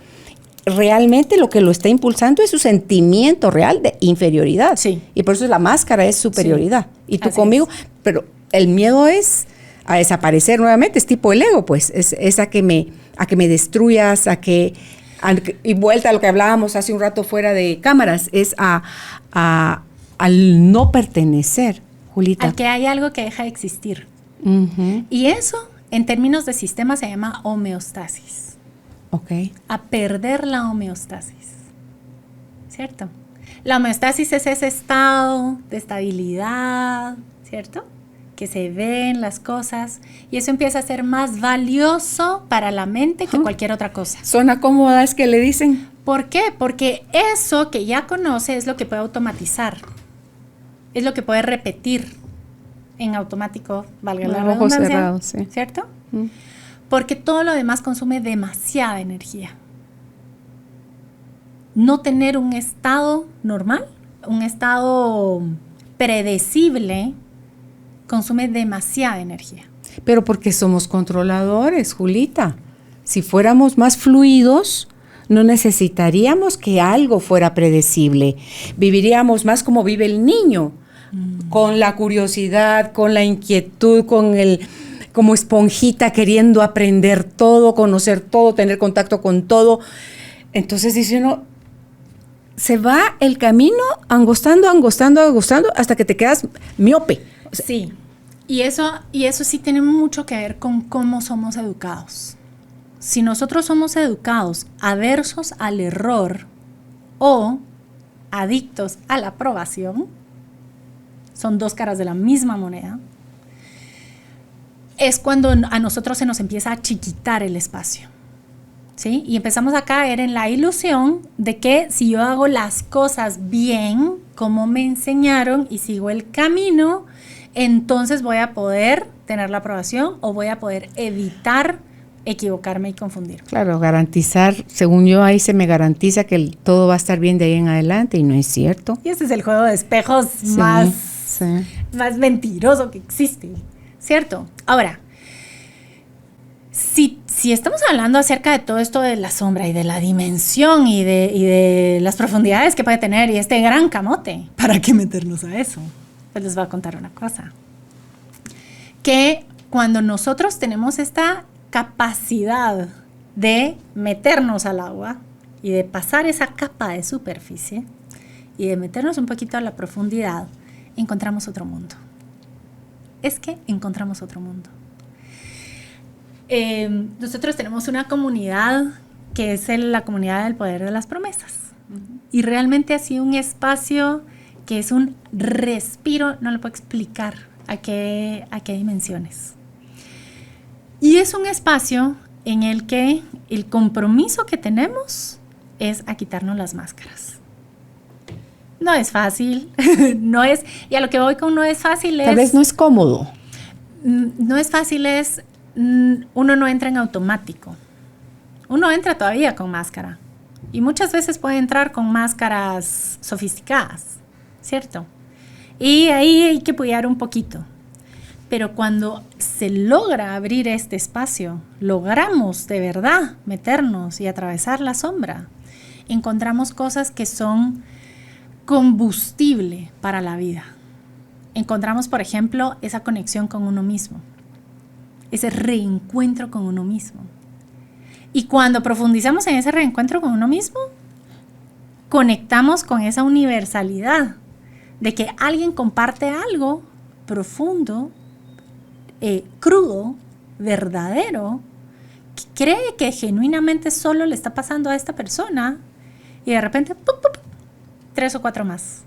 realmente lo que lo está impulsando es su sentimiento real de inferioridad. Sí. Y por eso la máscara es superioridad. Sí. Y tú así conmigo, es. pero el miedo es a desaparecer nuevamente, es tipo el ego, pues. Es a que me destruyas, y vuelta a lo que hablábamos hace un rato fuera de cámaras, es al no pertenecer, Julita. Al que hay algo que deja de existir. Uh-huh. Y eso, en términos de sistema, se llama homeostasis. Okay. A perder la homeostasis. ¿Cierto? La homeostasis es ese estado de estabilidad, ¿cierto? Que se ve en las cosas y eso empieza a ser más valioso para la mente que cualquier otra cosa. Zona cómoda es que le dicen. ¿Por qué? Porque eso que ya conoce es lo que puede automatizar. Es lo que puede repetir en automático, valga la redundancia, ojos cerrados, sí. ¿cierto? Porque todo lo demás consume demasiada energía. No tener un estado normal, un estado predecible, consume demasiada energía. Pero porque somos controladores, Julita. Si fuéramos más fluidos, no necesitaríamos que algo fuera predecible. Viviríamos más como vive el niño, con la curiosidad, con la inquietud, como esponjita queriendo aprender todo, conocer todo, tener contacto con todo. Entonces dice uno, se va el camino angostando hasta que te quedas miope. O sea, sí, y eso sí tiene mucho que ver con cómo somos educados. Si nosotros somos educados aversos al error o adictos a la aprobación, son dos caras de la misma moneda, es cuando a nosotros se nos empieza a chiquitar el espacio, ¿sí? Y empezamos a caer en la ilusión de que si yo hago las cosas bien, como me enseñaron, y sigo el camino, entonces voy a poder tener la aprobación o voy a poder evitar equivocarme y confundirme. Claro, garantizar, según yo, ahí se me garantiza que todo va a estar bien de ahí en adelante, y no es cierto. Y ese es el juego de espejos más mentiroso que existe, ¿cierto? Ahora, si estamos hablando acerca de todo esto de la sombra y de la dimensión y de las profundidades que puede tener y este gran camote, ¿para qué meternos a eso? Pues les voy a contar una cosa. Que cuando nosotros tenemos esta capacidad de meternos al agua y de pasar esa capa de superficie y de meternos un poquito a la profundidad, encontramos otro mundo. Es que encontramos otro mundo. Nosotros tenemos una comunidad que es la comunidad del poder de las promesas. Y realmente ha sido un espacio que es un respiro, no lo puedo explicar a qué dimensiones. Y es un espacio en el que el compromiso que tenemos es a quitarnos las máscaras. No es fácil, y a lo que voy con no es fácil es... Tal vez no es cómodo. No es fácil uno no entra en automático. Uno entra todavía con máscara. Y muchas veces puede entrar con máscaras sofisticadas, ¿cierto? Y ahí hay que apoyar un poquito. Pero cuando se logra abrir este espacio, logramos de verdad meternos y atravesar la sombra, encontramos cosas que son combustible para la vida. Encontramos, por ejemplo, esa conexión con uno mismo, ese reencuentro con uno mismo. Y cuando profundizamos en ese reencuentro con uno mismo, conectamos con esa universalidad de que alguien comparte algo profundo, crudo, verdadero, que cree que genuinamente solo le está pasando a esta persona y de repente, ¡pup, pup! 3 o 4 más.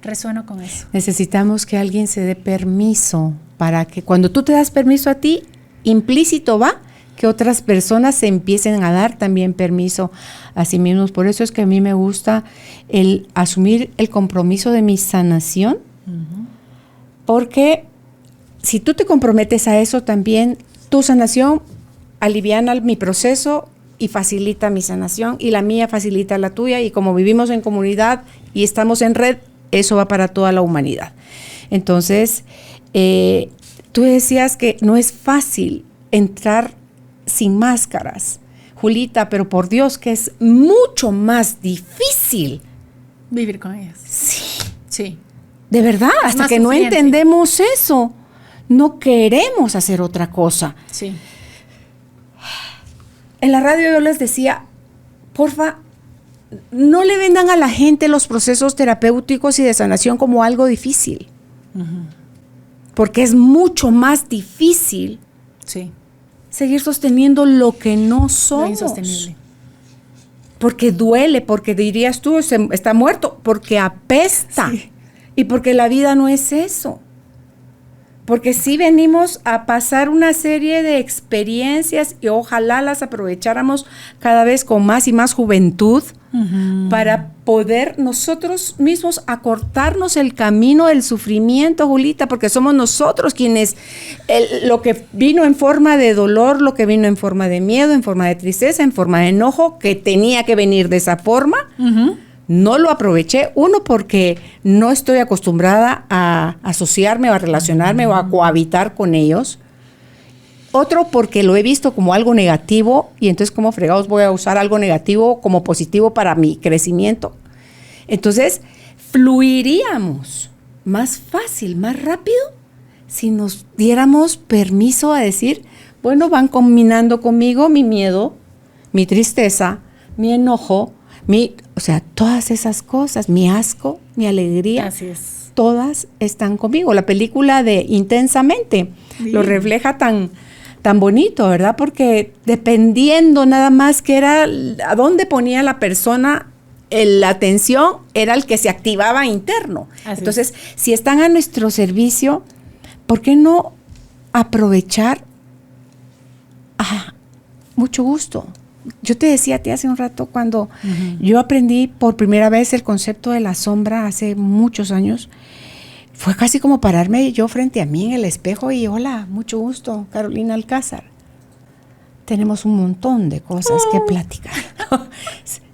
Resueno con eso. Necesitamos que alguien se dé permiso para que cuando tú te das permiso a ti, implícito va que otras personas se empiecen a dar también permiso a sí mismos. Por eso es que a mí me gusta el asumir el compromiso de mi sanación, porque si tú te comprometes a eso también, tu sanación aliviana mi proceso y facilita mi sanación, y la mía facilita la tuya, y como vivimos en comunidad y estamos en red, eso va para toda la humanidad. Entonces, tú decías que no es fácil entrar sin máscaras, Julita, pero por Dios que es mucho más difícil vivir con ellas. Sí. Sí. De verdad, hasta que no entendemos eso, no queremos hacer otra cosa. Sí. En la radio yo les decía, porfa, no le vendan a la gente los procesos terapéuticos y de sanación como algo difícil. Porque es mucho más difícil seguir sosteniendo lo que no somos. Lo insostenible. Porque duele, porque dirías tú, está muerto, porque apesta. Sí. Y porque la vida no es eso. Porque sí venimos a pasar una serie de experiencias y ojalá las aprovecháramos cada vez con más y más juventud para poder nosotros mismos acortarnos el camino del sufrimiento, Julita, porque somos nosotros quienes, lo que vino en forma de dolor, lo que vino en forma de miedo, en forma de tristeza, en forma de enojo, que tenía que venir de esa forma, no lo aproveché. Uno, porque no estoy acostumbrada a asociarme o a relacionarme o a cohabitar con ellos. Otro, porque lo he visto como algo negativo y entonces como fregados voy a usar algo negativo como positivo para mi crecimiento. Entonces, fluiríamos más fácil, más rápido, si nos diéramos permiso a decir, bueno, van combinando conmigo mi miedo, mi tristeza, mi enojo, o sea, todas esas cosas, mi asco, mi alegría, así es, todas están conmigo. La película de Intensamente lo refleja tan bonito, ¿verdad? Porque dependiendo nada más que era a dónde ponía la persona la atención, era el que se activaba interno. Así Entonces, si están a nuestro servicio, ¿por qué no aprovechar? Mucho gusto. Yo te decía a ti hace un rato cuando yo aprendí por primera vez el concepto de la sombra hace muchos años, fue casi como pararme yo frente a mí en el espejo y hola, mucho gusto, Carolina Alcázar. Tenemos un montón de cosas que platicar.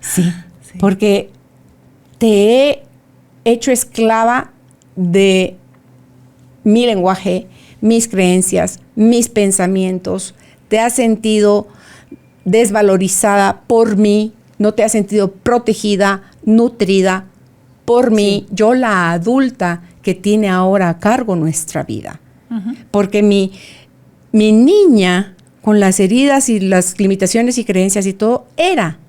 Sí, porque te he hecho esclava de mi lenguaje, mis creencias, mis pensamientos. Te has sentido desvalorizada por mí, no te has sentido protegida, nutrida por mí, yo la adulta que tiene ahora a cargo nuestra vida. Porque mi niña, con las heridas y las limitaciones y creencias y todo, era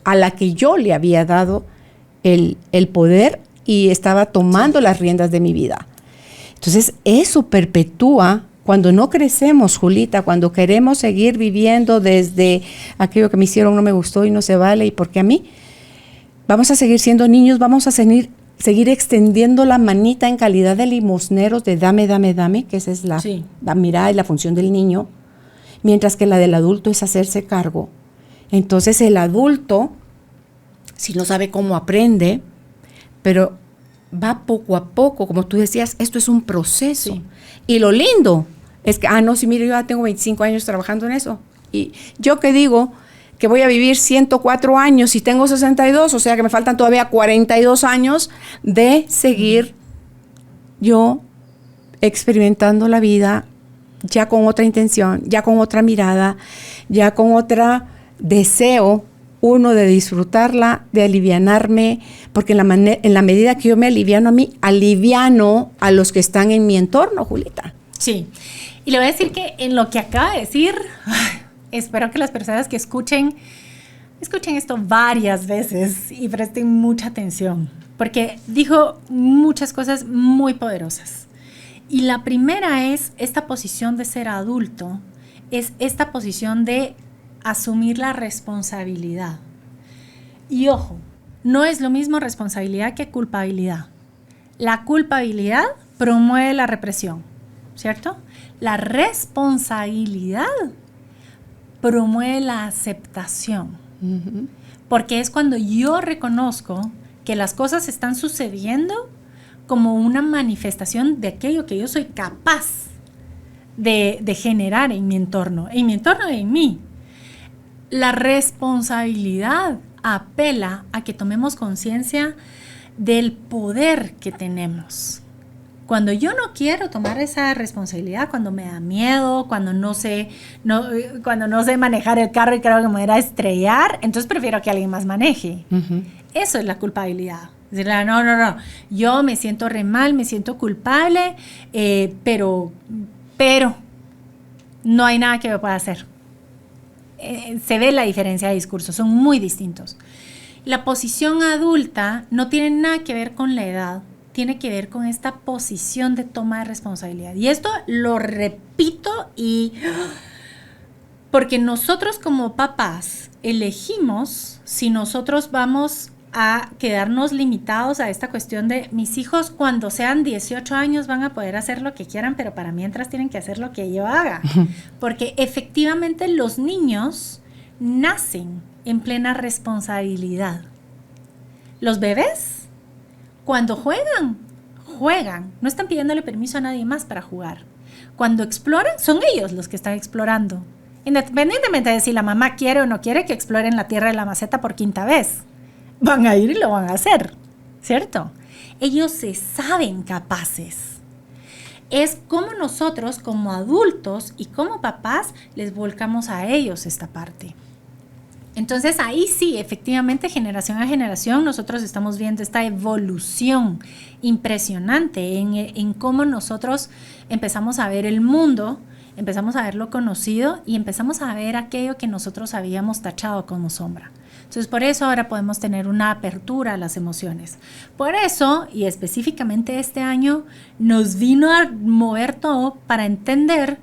a la que yo le había dado el poder y estaba tomando las riendas de mi vida. Entonces, eso perpetúa cuando no crecemos, Julita, cuando queremos seguir viviendo desde aquello que me hicieron no me gustó y no se vale, y porque a mí, vamos a seguir siendo niños, vamos a seguir extendiendo la manita en calidad de limosneros, de dame, dame, dame, que esa es la mirada y la función del niño, mientras que la del adulto es hacerse cargo. Entonces el adulto, si no sabe cómo aprende, pero va poco a poco, como tú decías, esto es un proceso. Sí. Y lo lindo es que, sí, mire, yo ya tengo 25 años trabajando en eso. Y yo que digo que voy a vivir 104 años y tengo 62, o sea que me faltan todavía 42 años de seguir yo experimentando la vida ya con otra intención, ya con otra mirada, ya con otro deseo, uno, de disfrutarla, de alivianarme, porque en la medida que yo me aliviano a mí, aliviano a los que están en mi entorno, Julita. Sí, y le voy a decir que en lo que acaba de decir, espero que las personas que escuchen esto varias veces y presten mucha atención, porque dijo muchas cosas muy poderosas. Y la primera es esta posición de ser adulto, es esta posición de asumir la responsabilidad. Y ojo, no es lo mismo responsabilidad que culpabilidad. La culpabilidad promueve la represión, ¿cierto? La responsabilidad promueve la aceptación. Uh-huh. Porque es cuando yo reconozco que las cosas están sucediendo como una manifestación de aquello que yo soy capaz de generar en mi entorno y en mí. La responsabilidad apela a que tomemos conciencia del poder que tenemos. Cuando yo no quiero tomar esa responsabilidad, cuando me da miedo, cuando no sé manejar el carro y creo que me voy a estrellar, entonces prefiero que alguien más maneje. Uh-huh. Eso es la culpabilidad. Decirle, no, yo me siento re mal, me siento culpable, pero no hay nada que me pueda hacer. Se ve la diferencia de discursos, son muy distintos. La posición adulta no tiene nada que ver con la edad, tiene que ver con esta posición de toma de responsabilidad. Y esto lo repito porque nosotros como papás elegimos si nosotros vamos a quedarnos limitados a esta cuestión de mis hijos cuando sean 18 años van a poder hacer lo que quieran, pero para mientras tienen que hacer lo que yo haga. Porque efectivamente los niños nacen en plena responsabilidad. Los bebés, cuando juegan, no están pidiéndole permiso a nadie más para jugar. Cuando exploran, son ellos los que están explorando. Independientemente de si la mamá quiere o no quiere que exploren la tierra de la maceta por 5ª vez. Van a ir y lo van a hacer, ¿cierto? Ellos se saben capaces. Es como nosotros, como adultos y como papás, les volcamos a ellos esta parte. Entonces ahí sí, efectivamente, generación a generación, nosotros estamos viendo esta evolución impresionante en cómo nosotros empezamos a ver el mundo, empezamos a ver lo conocido y empezamos a ver aquello que nosotros habíamos tachado como sombra. Entonces, por eso ahora podemos tener una apertura a las emociones. Por eso, y específicamente este año, nos vino a mover todo para entender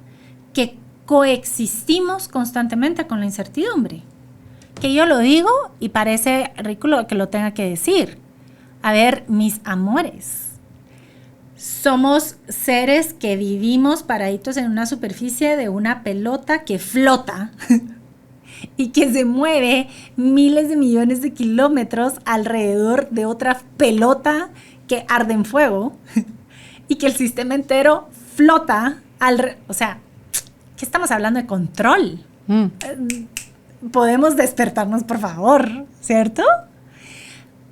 que coexistimos constantemente con la incertidumbre. Que yo lo digo y parece ridículo que lo tenga que decir. A ver, mis amores, somos seres que vivimos paraditos en una superficie de una pelota que flota y que se mueve miles de millones de kilómetros alrededor de otra pelota que arde en fuego y que el sistema entero flota o sea, ¿qué estamos hablando de control? Podemos despertarnos, por favor, ¿cierto?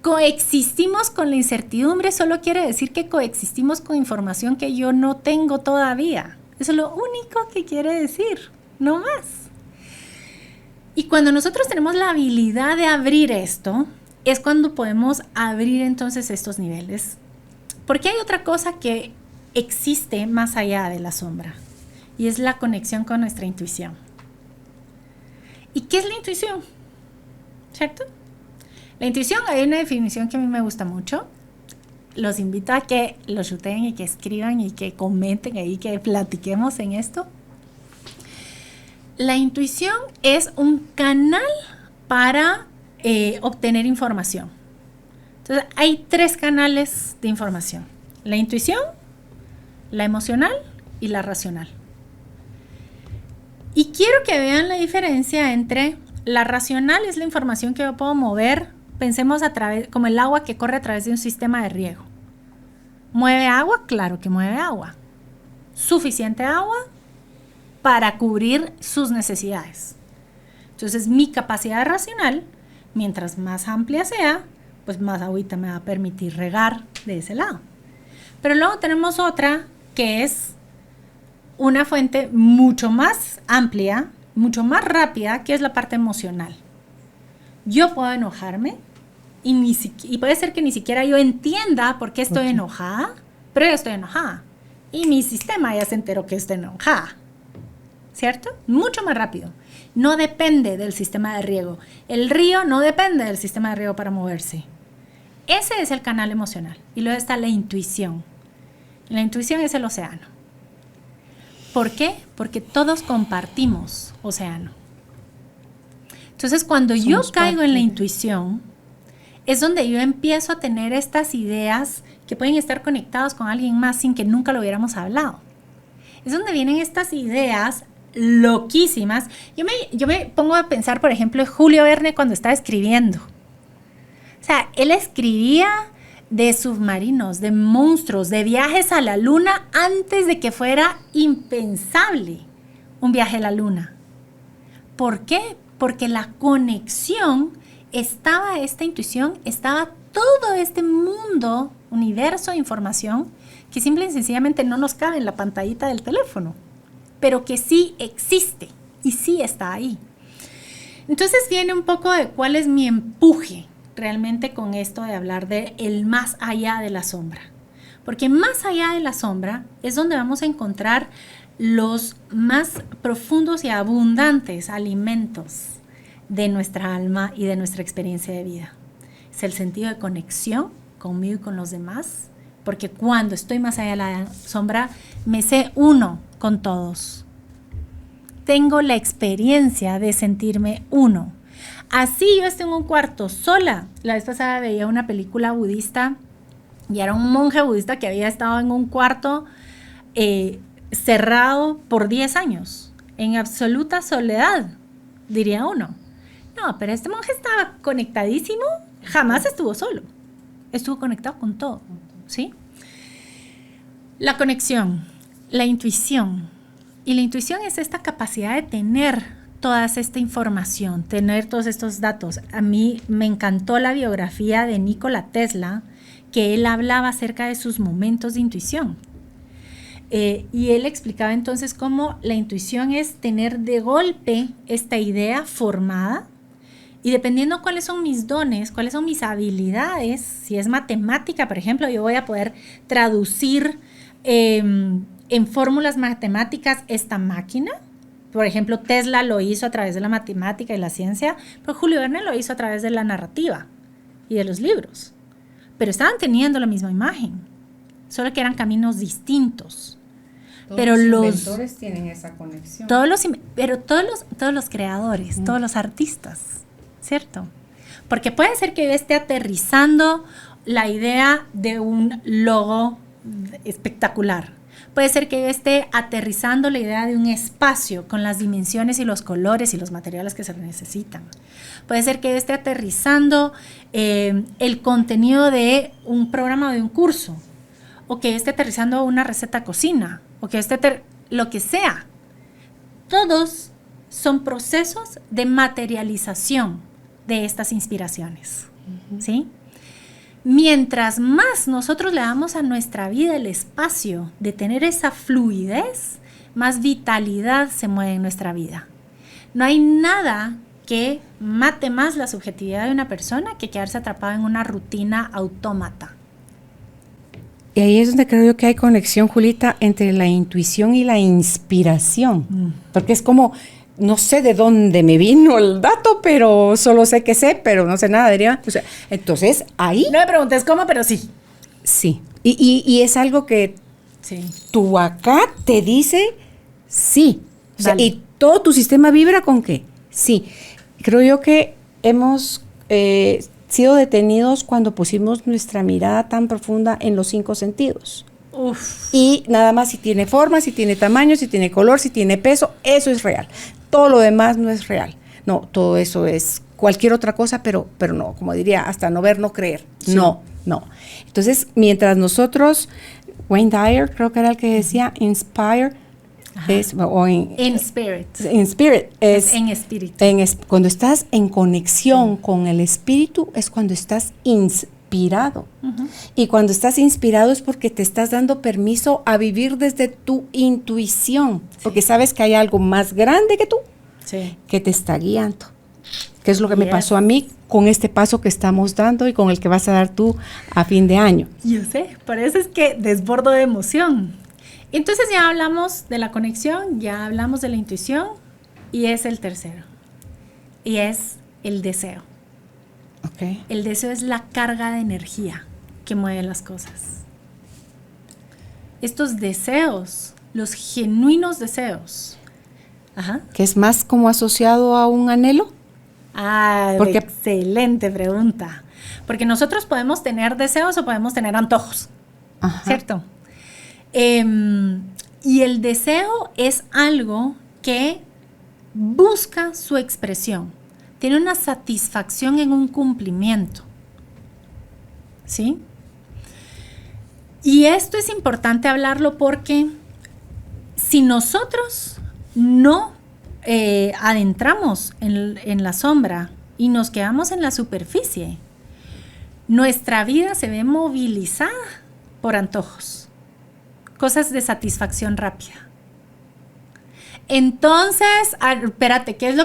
Coexistimos con la incertidumbre solo quiere decir que coexistimos con información que yo no tengo todavía. Eso es lo único que quiere decir, no más. Y cuando nosotros tenemos la habilidad de abrir esto, es cuando podemos abrir entonces estos niveles. Porque hay otra cosa que existe más allá de la sombra, y es la conexión con nuestra intuición. ¿Y qué es la intuición? ¿Cierto? La intuición, hay una definición que a mí me gusta mucho. Los invito a que lo chuteen y que escriban y que comenten ahí, que platiquemos en esto. La intuición es un canal para obtener información. Entonces, hay 3 canales de información. La intuición, la emocional y la racional. Y quiero que vean la diferencia entre la racional es la información que yo puedo mover, pensemos como el agua que corre a través de un sistema de riego. ¿Mueve agua? Claro que mueve agua. Suficiente agua para cubrir sus necesidades. Entonces, mi capacidad racional, mientras más amplia sea, pues más agüita me va a permitir regar de ese lado. Pero luego tenemos otra que es una fuente mucho más amplia, mucho más rápida, que es la parte emocional. Yo puedo enojarme y puede ser que ni siquiera yo entienda por qué estoy enojada, pero yo estoy enojada. y mi sistema ya se enteró que estoy enojada, ¿cierto? Mucho más rápido. No depende del sistema de riego. El río no depende del sistema de riego para moverse. Ese es el canal emocional. Y luego está la intuición. La intuición es el océano. ¿Por qué? Porque todos compartimos océano. Entonces, cuando yo caigo en la intuición, es donde yo empiezo a tener estas ideas que pueden estar conectadas con alguien más sin que nunca lo hubiéramos hablado. Es donde vienen estas ideas loquísimas. Yo me pongo a pensar, por ejemplo, en Julio Verne cuando estaba escribiendo. O sea, él escribía de submarinos, de monstruos, de viajes a la luna antes de que fuera impensable un viaje a la luna. ¿Por qué? Porque la conexión estaba, esta intuición, estaba todo este mundo, universo de información que simple y sencillamente no nos cabe en la pantallita del teléfono, pero que sí existe y sí está ahí. Entonces viene un poco de cuál es mi empuje realmente con esto de hablar de el más allá de la sombra. Porque más allá de la sombra es donde vamos a encontrar los más profundos y abundantes alimentos de nuestra alma y de nuestra experiencia de vida. Es el sentido de conexión conmigo y con los demás, porque cuando estoy más allá de la sombra, me sé uno con todos. Tengo la experiencia de sentirme uno. Así yo estoy en un cuarto sola. La vez pasada veía una película budista y era un monje budista que había estado en un cuarto cerrado por 10 años, en absoluta soledad, diría uno. No, pero este monje estaba conectadísimo, jamás estuvo solo, estuvo conectado con todo, ¿sí? La conexión, la intuición. Y la intuición es esta capacidad de tener toda esta información, tener todos estos datos. A mí me encantó la biografía de Nikola Tesla, que él hablaba acerca de sus momentos de intuición. Y él explicaba entonces cómo la intuición es tener de golpe esta idea formada y dependiendo cuáles son mis dones, cuáles son mis habilidades, si es matemática, por ejemplo, yo voy a poder traducir en fórmulas matemáticas esta máquina. Por ejemplo, Tesla lo hizo a través de la matemática y la ciencia, pero Julio Verne lo hizo a través de la narrativa y de los libros. Pero estaban teniendo la misma imagen, solo que eran caminos distintos. Todos pero los inventores tienen esa conexión. Todos los creadores, todos los artistas, ¿cierto? Porque puede ser que yo esté aterrizando la idea de un logo espectacular. Puede ser que yo esté aterrizando la idea de un espacio con las dimensiones y los colores y los materiales que se necesitan. Puede ser que yo esté aterrizando el contenido de un programa o de un curso, o que yo esté aterrizando una receta de cocina, o que esté lo que sea. Todos son procesos de materialización de estas inspiraciones, ¿sí? Mientras más nosotros le damos a nuestra vida el espacio de tener esa fluidez, más vitalidad se mueve en nuestra vida. No hay nada que mate más la subjetividad de una persona que quedarse atrapado en una rutina autómata. Y ahí es donde creo yo que hay conexión, Julita, entre la intuición y la inspiración. Porque es como, no sé de dónde me vino el dato, pero solo sé que sé, pero no sé nada, diría. O sea, entonces, ahí... No me preguntes cómo, pero sí. Sí. Y es algo que tu acá te dice sí. O sea, y todo tu sistema vibra con que sí. Creo yo que hemos... sido detenidos cuando pusimos nuestra mirada tan profunda en los 5 sentidos. Uf. Y nada más si tiene forma, si tiene tamaño, si tiene color, si tiene peso, eso es real. Todo lo demás no es real. No, todo eso es cualquier otra cosa, pero no, como diría, hasta no ver, no creer. Sí. No. Entonces, mientras nosotros, Wayne Dyer, creo que era el que decía, inspire, in spirit. In spirit. Es en espíritu. Cuando estás en conexión con el espíritu es cuando estás inspirado. Y cuando estás inspirado es porque te estás dando permiso a vivir desde tu intuición. Porque sabes que hay algo más grande que tú que te está guiando. Que es lo que me pasó a mí con este paso que estamos dando y con el que vas a dar tú a fin de año. Yo sé, por eso es que desbordo de emoción. Entonces ya hablamos de la conexión, ya hablamos de la intuición y es el tercero. Y es el deseo. Okay. El deseo es la carga de energía que mueve las cosas. Estos deseos, los genuinos deseos. Ajá. ¿Que es más como asociado a un anhelo? Porque, excelente pregunta. Porque nosotros podemos tener deseos o podemos tener antojos. Ajá. ¿Cierto? Y el deseo es algo que busca su expresión. Tiene una satisfacción en un cumplimiento. ¿Sí? Y esto es importante hablarlo porque si nosotros no adentramos en la sombra y nos quedamos en la superficie, nuestra vida se ve movilizada por antojos, cosas de satisfacción rápida. Entonces, espérate, ¿qué es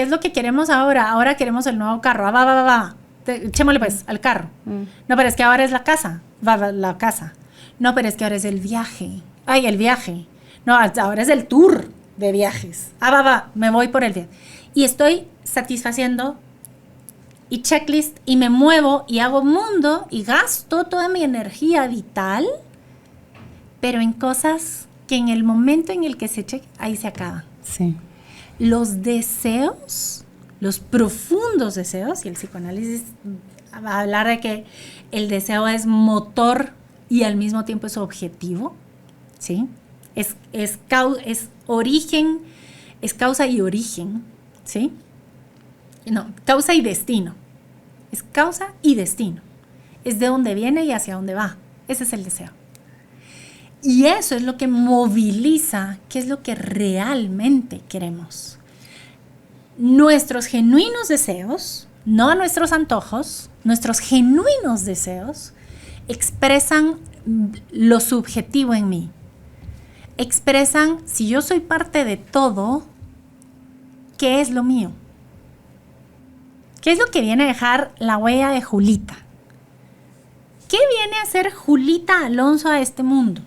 lo que queremos ahora? Ahora queremos el nuevo carro. Va. Echémosle pues al carro. No, pero es que ahora es la casa. La casa. No, pero es que ahora es el viaje. Ay, el viaje. No, ahora es el tour de viajes. Me voy por el viaje. Y estoy satisfaciendo y checklist y me muevo y hago mundo y gasto toda mi energía vital, pero en cosas que en el momento en el que se cheque, ahí se acaban. Sí. Los deseos, los profundos deseos, y el psicoanálisis va a hablar de que el deseo es motor y al mismo tiempo es objetivo, ¿sí? Es origen, es causa y origen, ¿sí? No, causa y destino. Es causa y destino. Es de dónde viene y hacia dónde va. Ese es el deseo. Y eso es lo que moviliza, qué es lo que realmente queremos. Nuestros genuinos deseos, no nuestros antojos, nuestros genuinos deseos expresan lo subjetivo en mí. Expresan, si yo soy parte de todo, ¿qué es lo mío? ¿Qué es lo que viene a dejar la huella de Julita? ¿Qué viene a hacer Julita Alonso a este mundo?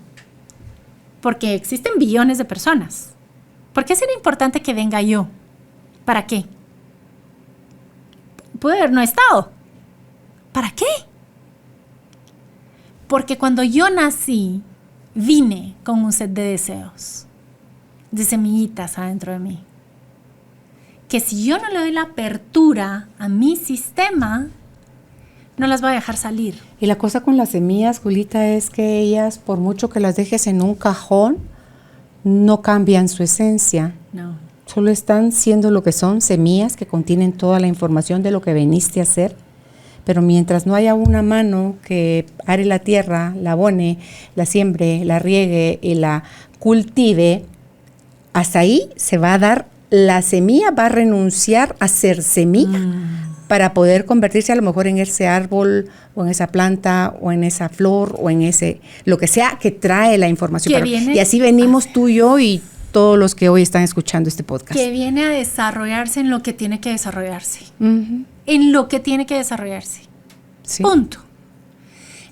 Porque existen billones de personas. ¿Por qué será importante que venga yo? ¿Para qué? Puede haber no estado. ¿Para qué? Porque cuando yo nací, vine con un set de deseos, de semillitas adentro de mí. Que si yo no le doy la apertura a mi sistema, no las voy a dejar salir. Y la cosa con las semillas, Julita, es que ellas, por mucho que las dejes en un cajón, no cambian su esencia. No. Solo están siendo lo que son, semillas que contienen toda la información de lo que veniste a hacer. Pero mientras no haya una mano que are la tierra, la abone, la siembre, la riegue y la cultive, hasta ahí se va a dar, la semilla va a renunciar a ser semilla para poder convertirse a lo mejor en ese árbol o en esa planta o en esa flor o en ese, lo que sea que trae la información. Y así venimos tú y yo y todos los que hoy están escuchando este podcast. Que viene a desarrollarse en lo que tiene que desarrollarse. En lo que tiene que desarrollarse. Sí. Punto.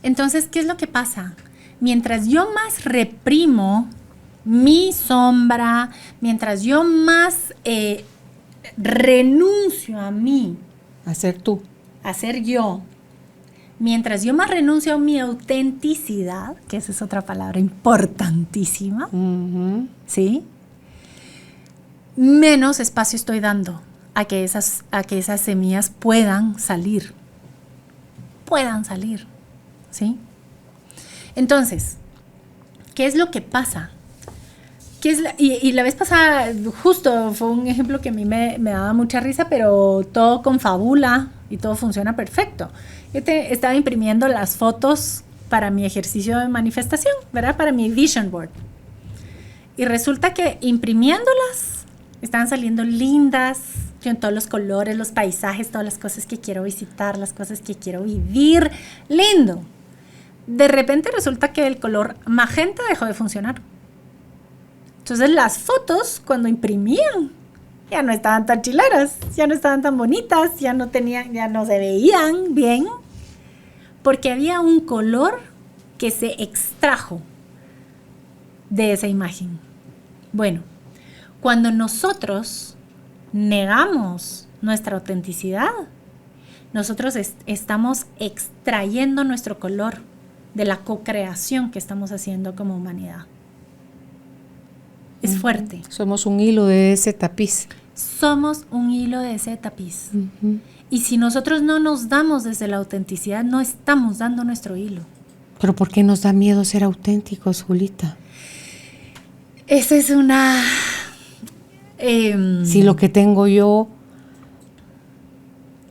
Entonces, ¿qué es lo que pasa? Mientras yo más reprimo mi sombra, mientras yo más renuncio a mí, a ser tú, a ser yo, mientras yo más renuncio a mi autenticidad, que esa es otra palabra importantísima, ¿sí? Menos espacio estoy dando a que esas semillas puedan salir, ¿sí? Entonces, ¿qué es lo que pasa? Y la vez pasada, justo fue un ejemplo que a mí me daba mucha risa, pero todo confabula y todo funciona perfecto. Yo estaba imprimiendo las fotos para mi ejercicio de manifestación, ¿verdad? Para mi vision board. Y resulta que imprimiéndolas, estaban saliendo lindas, en todos los colores, los paisajes, todas las cosas que quiero visitar, las cosas que quiero vivir. Lindo. De repente resulta que el color magenta dejó de funcionar. Entonces las fotos, cuando imprimían, ya no estaban tan chileras, ya no estaban tan bonitas, ya no se veían bien, porque había un color que se extrajo de esa imagen. Bueno, cuando nosotros negamos nuestra autenticidad, nosotros estamos extrayendo nuestro color de la co-creación que estamos haciendo como humanidad. Es fuerte. Somos un hilo de ese tapiz. Somos un hilo de ese tapiz. Y si nosotros no nos damos desde la autenticidad, no estamos dando nuestro hilo. ¿Pero por qué nos da miedo ser auténticos, Julita? Esa es una... si lo que tengo yo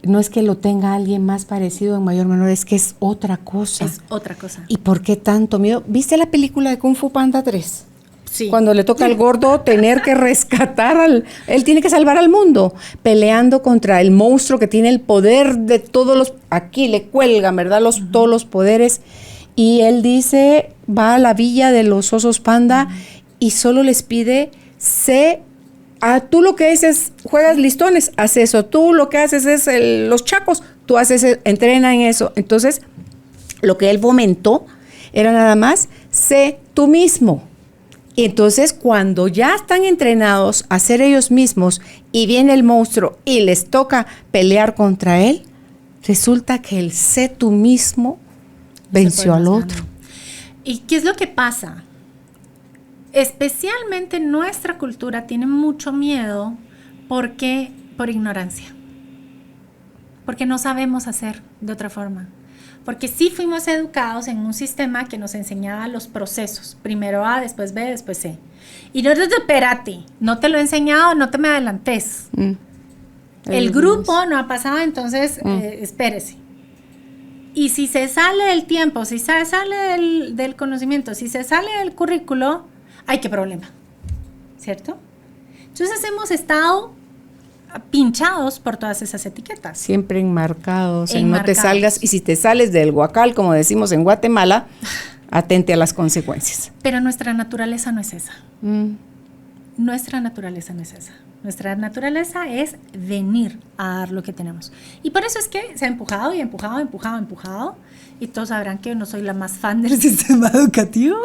no es que lo tenga alguien más parecido en mayor o menor, es que es otra cosa. Es otra cosa. ¿Y por qué tanto miedo? ¿Viste la película de Kung Fu Panda 3? Sí. Cuando le toca al gordo tener que rescatar él tiene que salvar al mundo, peleando contra el monstruo que tiene el poder de todos los, aquí le cuelgan, ¿verdad? Todos los poderes. Y él dice, va a la villa de los osos panda y solo les pide, tú lo que es juegas listones, haz eso. Tú lo que haces es los chacos, tú haces, entrena en eso. Entonces, lo que él fomentó era nada más, sé tú mismo. Y entonces, cuando ya están entrenados a ser ellos mismos y viene el monstruo y les toca pelear contra él, resulta que el sé tú mismo venció al otro. ¿Y qué es lo que pasa? Especialmente nuestra cultura tiene mucho miedo por ignorancia. Porque no sabemos hacer de otra forma. Porque sí fuimos educados en un sistema que nos enseñaba los procesos. Primero A, después B, después C. Y no, espérate, no te lo he enseñado, no te me adelantes. El grupo no ha pasado, entonces espérese. Y si se sale del tiempo, si se sale del conocimiento, si se sale del currículo, ¡ay, qué problema! ¿Cierto? Entonces hemos estado pinchados por todas esas etiquetas. Siempre enmarcados, en no te salgas, y si te sales del huacal, como decimos en Guatemala, atente a las consecuencias. Pero nuestra naturaleza no es esa. Nuestra naturaleza no es esa. Nuestra naturaleza es venir a dar lo que tenemos. Y por eso es que se ha empujado y empujado, y todos sabrán que yo no soy la más fan del sistema educativo,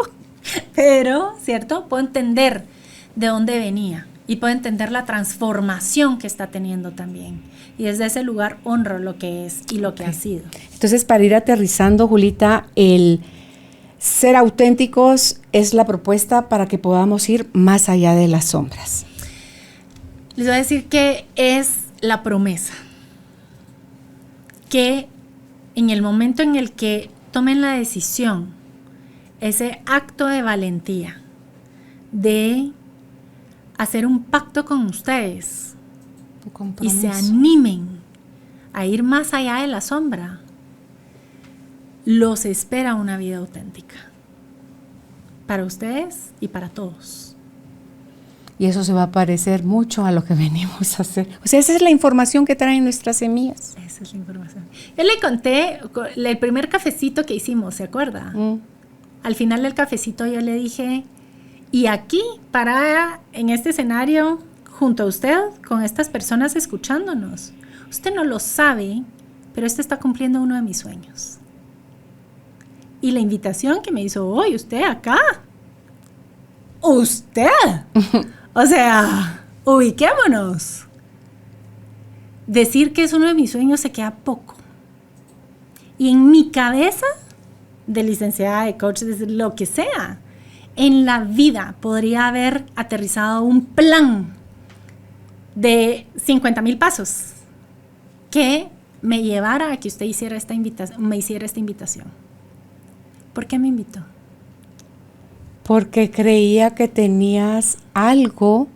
pero, ¿cierto? Puedo entender de dónde venía. Y puedo entender la transformación que está teniendo también. Y desde ese lugar honro lo que es y lo que ha sido. Entonces, para ir aterrizando, Julita, el ser auténticos es la propuesta para que podamos ir más allá de las sombras. Les voy a decir que es la promesa. Que en el momento en el que tomen la decisión, ese acto de valentía, de hacer un pacto con ustedes y se animen a ir más allá de la sombra, los espera una vida auténtica para ustedes y para todos. Y eso se va a parecer mucho a lo que venimos a hacer. O sea, esa es la información que traen nuestras semillas. Esa es la información. Yo le conté el primer cafecito que hicimos, ¿se acuerda? Al final del cafecito yo le dije, y aquí, parada en este escenario, junto a usted, con estas personas escuchándonos, usted no lo sabe, pero usted está cumpliendo uno de mis sueños. Y la invitación que me hizo hoy, usted acá, usted, o sea, ubiquémonos. Decir que es uno de mis sueños se queda poco. Y en mi cabeza, de licenciada, de coach, de lo que sea, en la vida podría haber aterrizado un plan de 50,000 pasos que me llevara a que usted hiciera me hiciera esta invitación. ¿Por qué me invitó? Porque creía que tenías algo.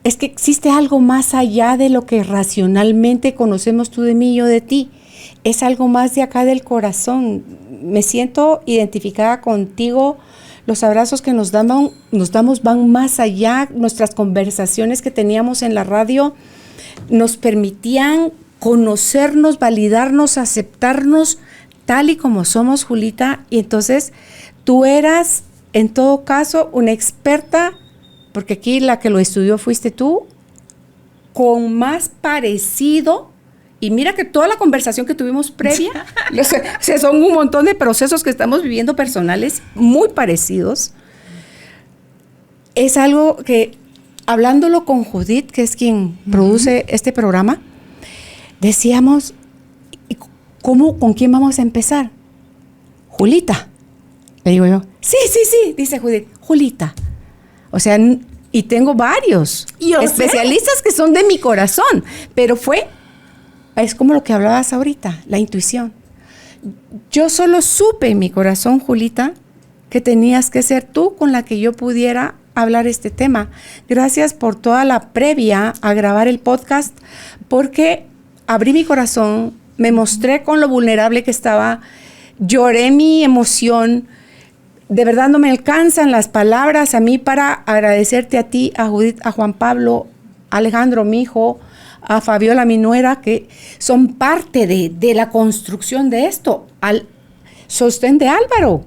Es que existe algo más allá de lo que racionalmente conocemos tú de mí y yo de ti. Es algo más de acá del corazón. Me siento identificada contigo. Los abrazos que nos damos van más allá. Nuestras conversaciones que teníamos en la radio nos permitían conocernos, validarnos, aceptarnos tal y como somos, Julita. Y entonces tú eras, en todo caso, una experta, porque aquí la que lo estudió fuiste tú, con más parecido. Y mira que toda la conversación que tuvimos previa, son un montón de procesos que estamos viviendo personales muy parecidos. es algo que, hablándolo con Judith, que es quien produce este programa, decíamos, ¿con quién vamos a empezar? Julita. Le digo yo, sí, dice Judith, Julita. O sea, y tengo varios especialistas que son de mi corazón, pero es como lo que hablabas ahorita, la intuición. Yo solo supe en mi corazón, Julita, que tenías que ser tú con la que yo pudiera hablar este tema. Gracias por toda la previa a grabar el podcast, porque abrí mi corazón, me mostré con lo vulnerable que estaba, lloré mi emoción. De verdad no me alcanzan las palabras a mí para agradecerte a ti, a Judith, a Juan Pablo, a Alejandro, mi hijo, a Fabiola, mi nuera, que son parte de la construcción de esto, al sostén de Álvaro,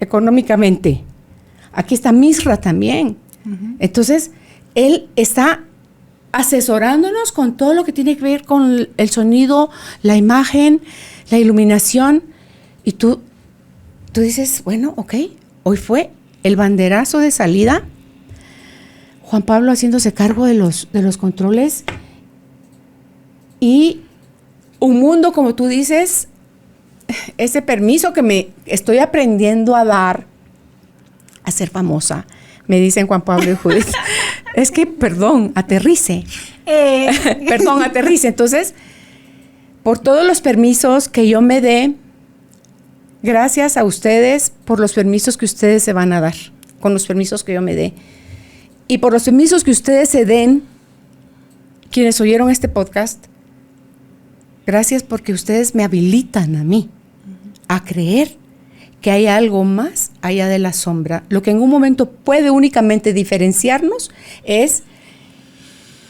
económicamente. Aquí está Misra también. Entonces, él está asesorándonos con todo lo que tiene que ver con el sonido, la imagen, la iluminación. Y tú dices, bueno, ok, hoy fue el banderazo de salida. Juan Pablo haciéndose cargo de los controles. Y un mundo, como tú dices, ese permiso que me estoy aprendiendo a dar a ser famosa, me dicen Juan Pablo y Judith. Es que, perdón, aterrice. Perdón, aterrice. Entonces, por todos los permisos que yo me dé, gracias a ustedes por los permisos que ustedes se van a dar, con los permisos que yo me dé. Y por los permisos que ustedes se den, quienes oyeron este podcast, gracias porque ustedes me habilitan a mí a creer que hay algo más allá de la sombra. Lo que en un momento puede únicamente diferenciarnos es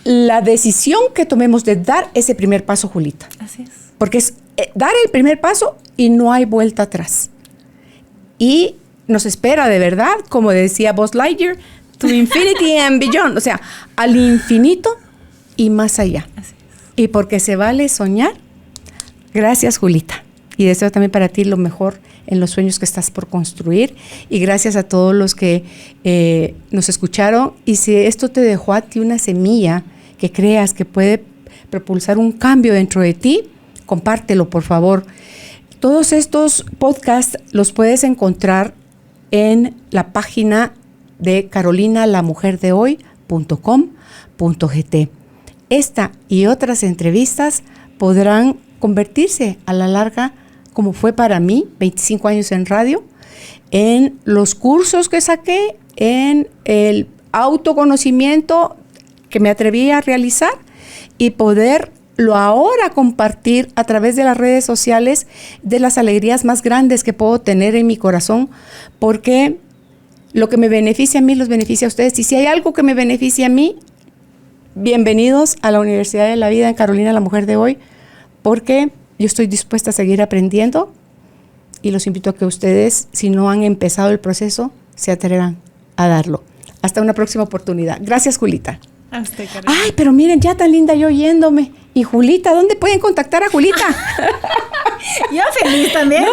la decisión que tomemos de dar ese primer paso, Julita. Así es. Porque es dar el primer paso y no hay vuelta atrás. Y nos espera de verdad, como decía Buzz Lightyear, to infinity and beyond, o sea, al infinito y más allá. Así es. Y porque se vale soñar, gracias, Julita. Y deseo también para ti lo mejor en los sueños que estás por construir. Y gracias a todos los que nos escucharon. Y si esto te dejó a ti una semilla que creas que puede propulsar un cambio dentro de ti, compártelo, por favor. Todos estos podcasts los puedes encontrar en la página de carolinalamujerdehoy.com.gt. Esta y otras entrevistas podrán convertirse a la larga, como fue para mí, 25 años en radio, en los cursos que saqué, en el autoconocimiento que me atreví a realizar y poderlo ahora compartir a través de las redes sociales, de las alegrías más grandes que puedo tener en mi corazón, porque lo que me beneficia a mí los beneficia a ustedes. Y si hay algo que me beneficia a mí, bienvenidos a la Universidad de la Vida en Carolina, la Mujer de Hoy, porque yo estoy dispuesta a seguir aprendiendo y los invito a que ustedes, si no han empezado el proceso, se atrevan a darlo. Hasta una próxima oportunidad. Gracias, Julita. A usted, Carolina. Ay, pero miren, ya tan linda yo oyéndome. Y Julita, ¿dónde pueden contactar a Julita? Yo feliz también. No,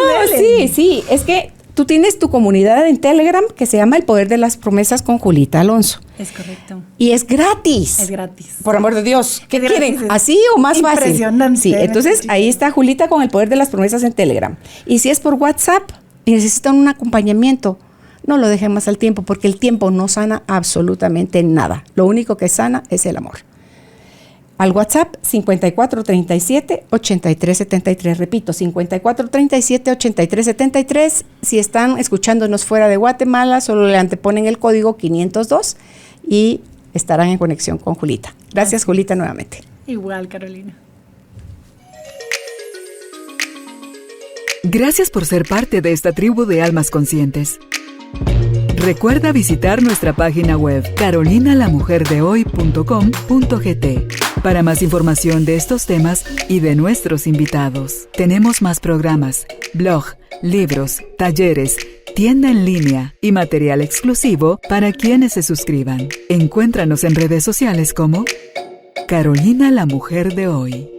sí, es que tú tienes tu comunidad en Telegram que se llama El Poder de las Promesas con Julita Alonso. Es correcto. Y es gratis. Es gratis. Por amor de Dios. ¿Qué Gratis. quieren? ¿Así o más fácil? Impresionante. Sí, entonces ahí está Julita con El Poder de las Promesas en Telegram. Y si es por WhatsApp y necesitan un acompañamiento, no lo dejen más al tiempo, porque el tiempo no sana absolutamente nada. Lo único que sana es el amor. Al WhatsApp 5437-8373. Repito, 5437-8373. Si están escuchándonos fuera de Guatemala, solo le anteponen el código 502 y estarán en conexión con Julita. Gracias, Julita, nuevamente. Igual, Carolina. Gracias por ser parte de esta tribu de almas conscientes. Recuerda visitar nuestra página web carolinalamujerdehoy.com.gt para más información de estos temas y de nuestros invitados. Tenemos más programas, blog, libros, talleres, tienda en línea y material exclusivo para quienes se suscriban. Encuéntranos en redes sociales como Carolina la Mujer de Hoy.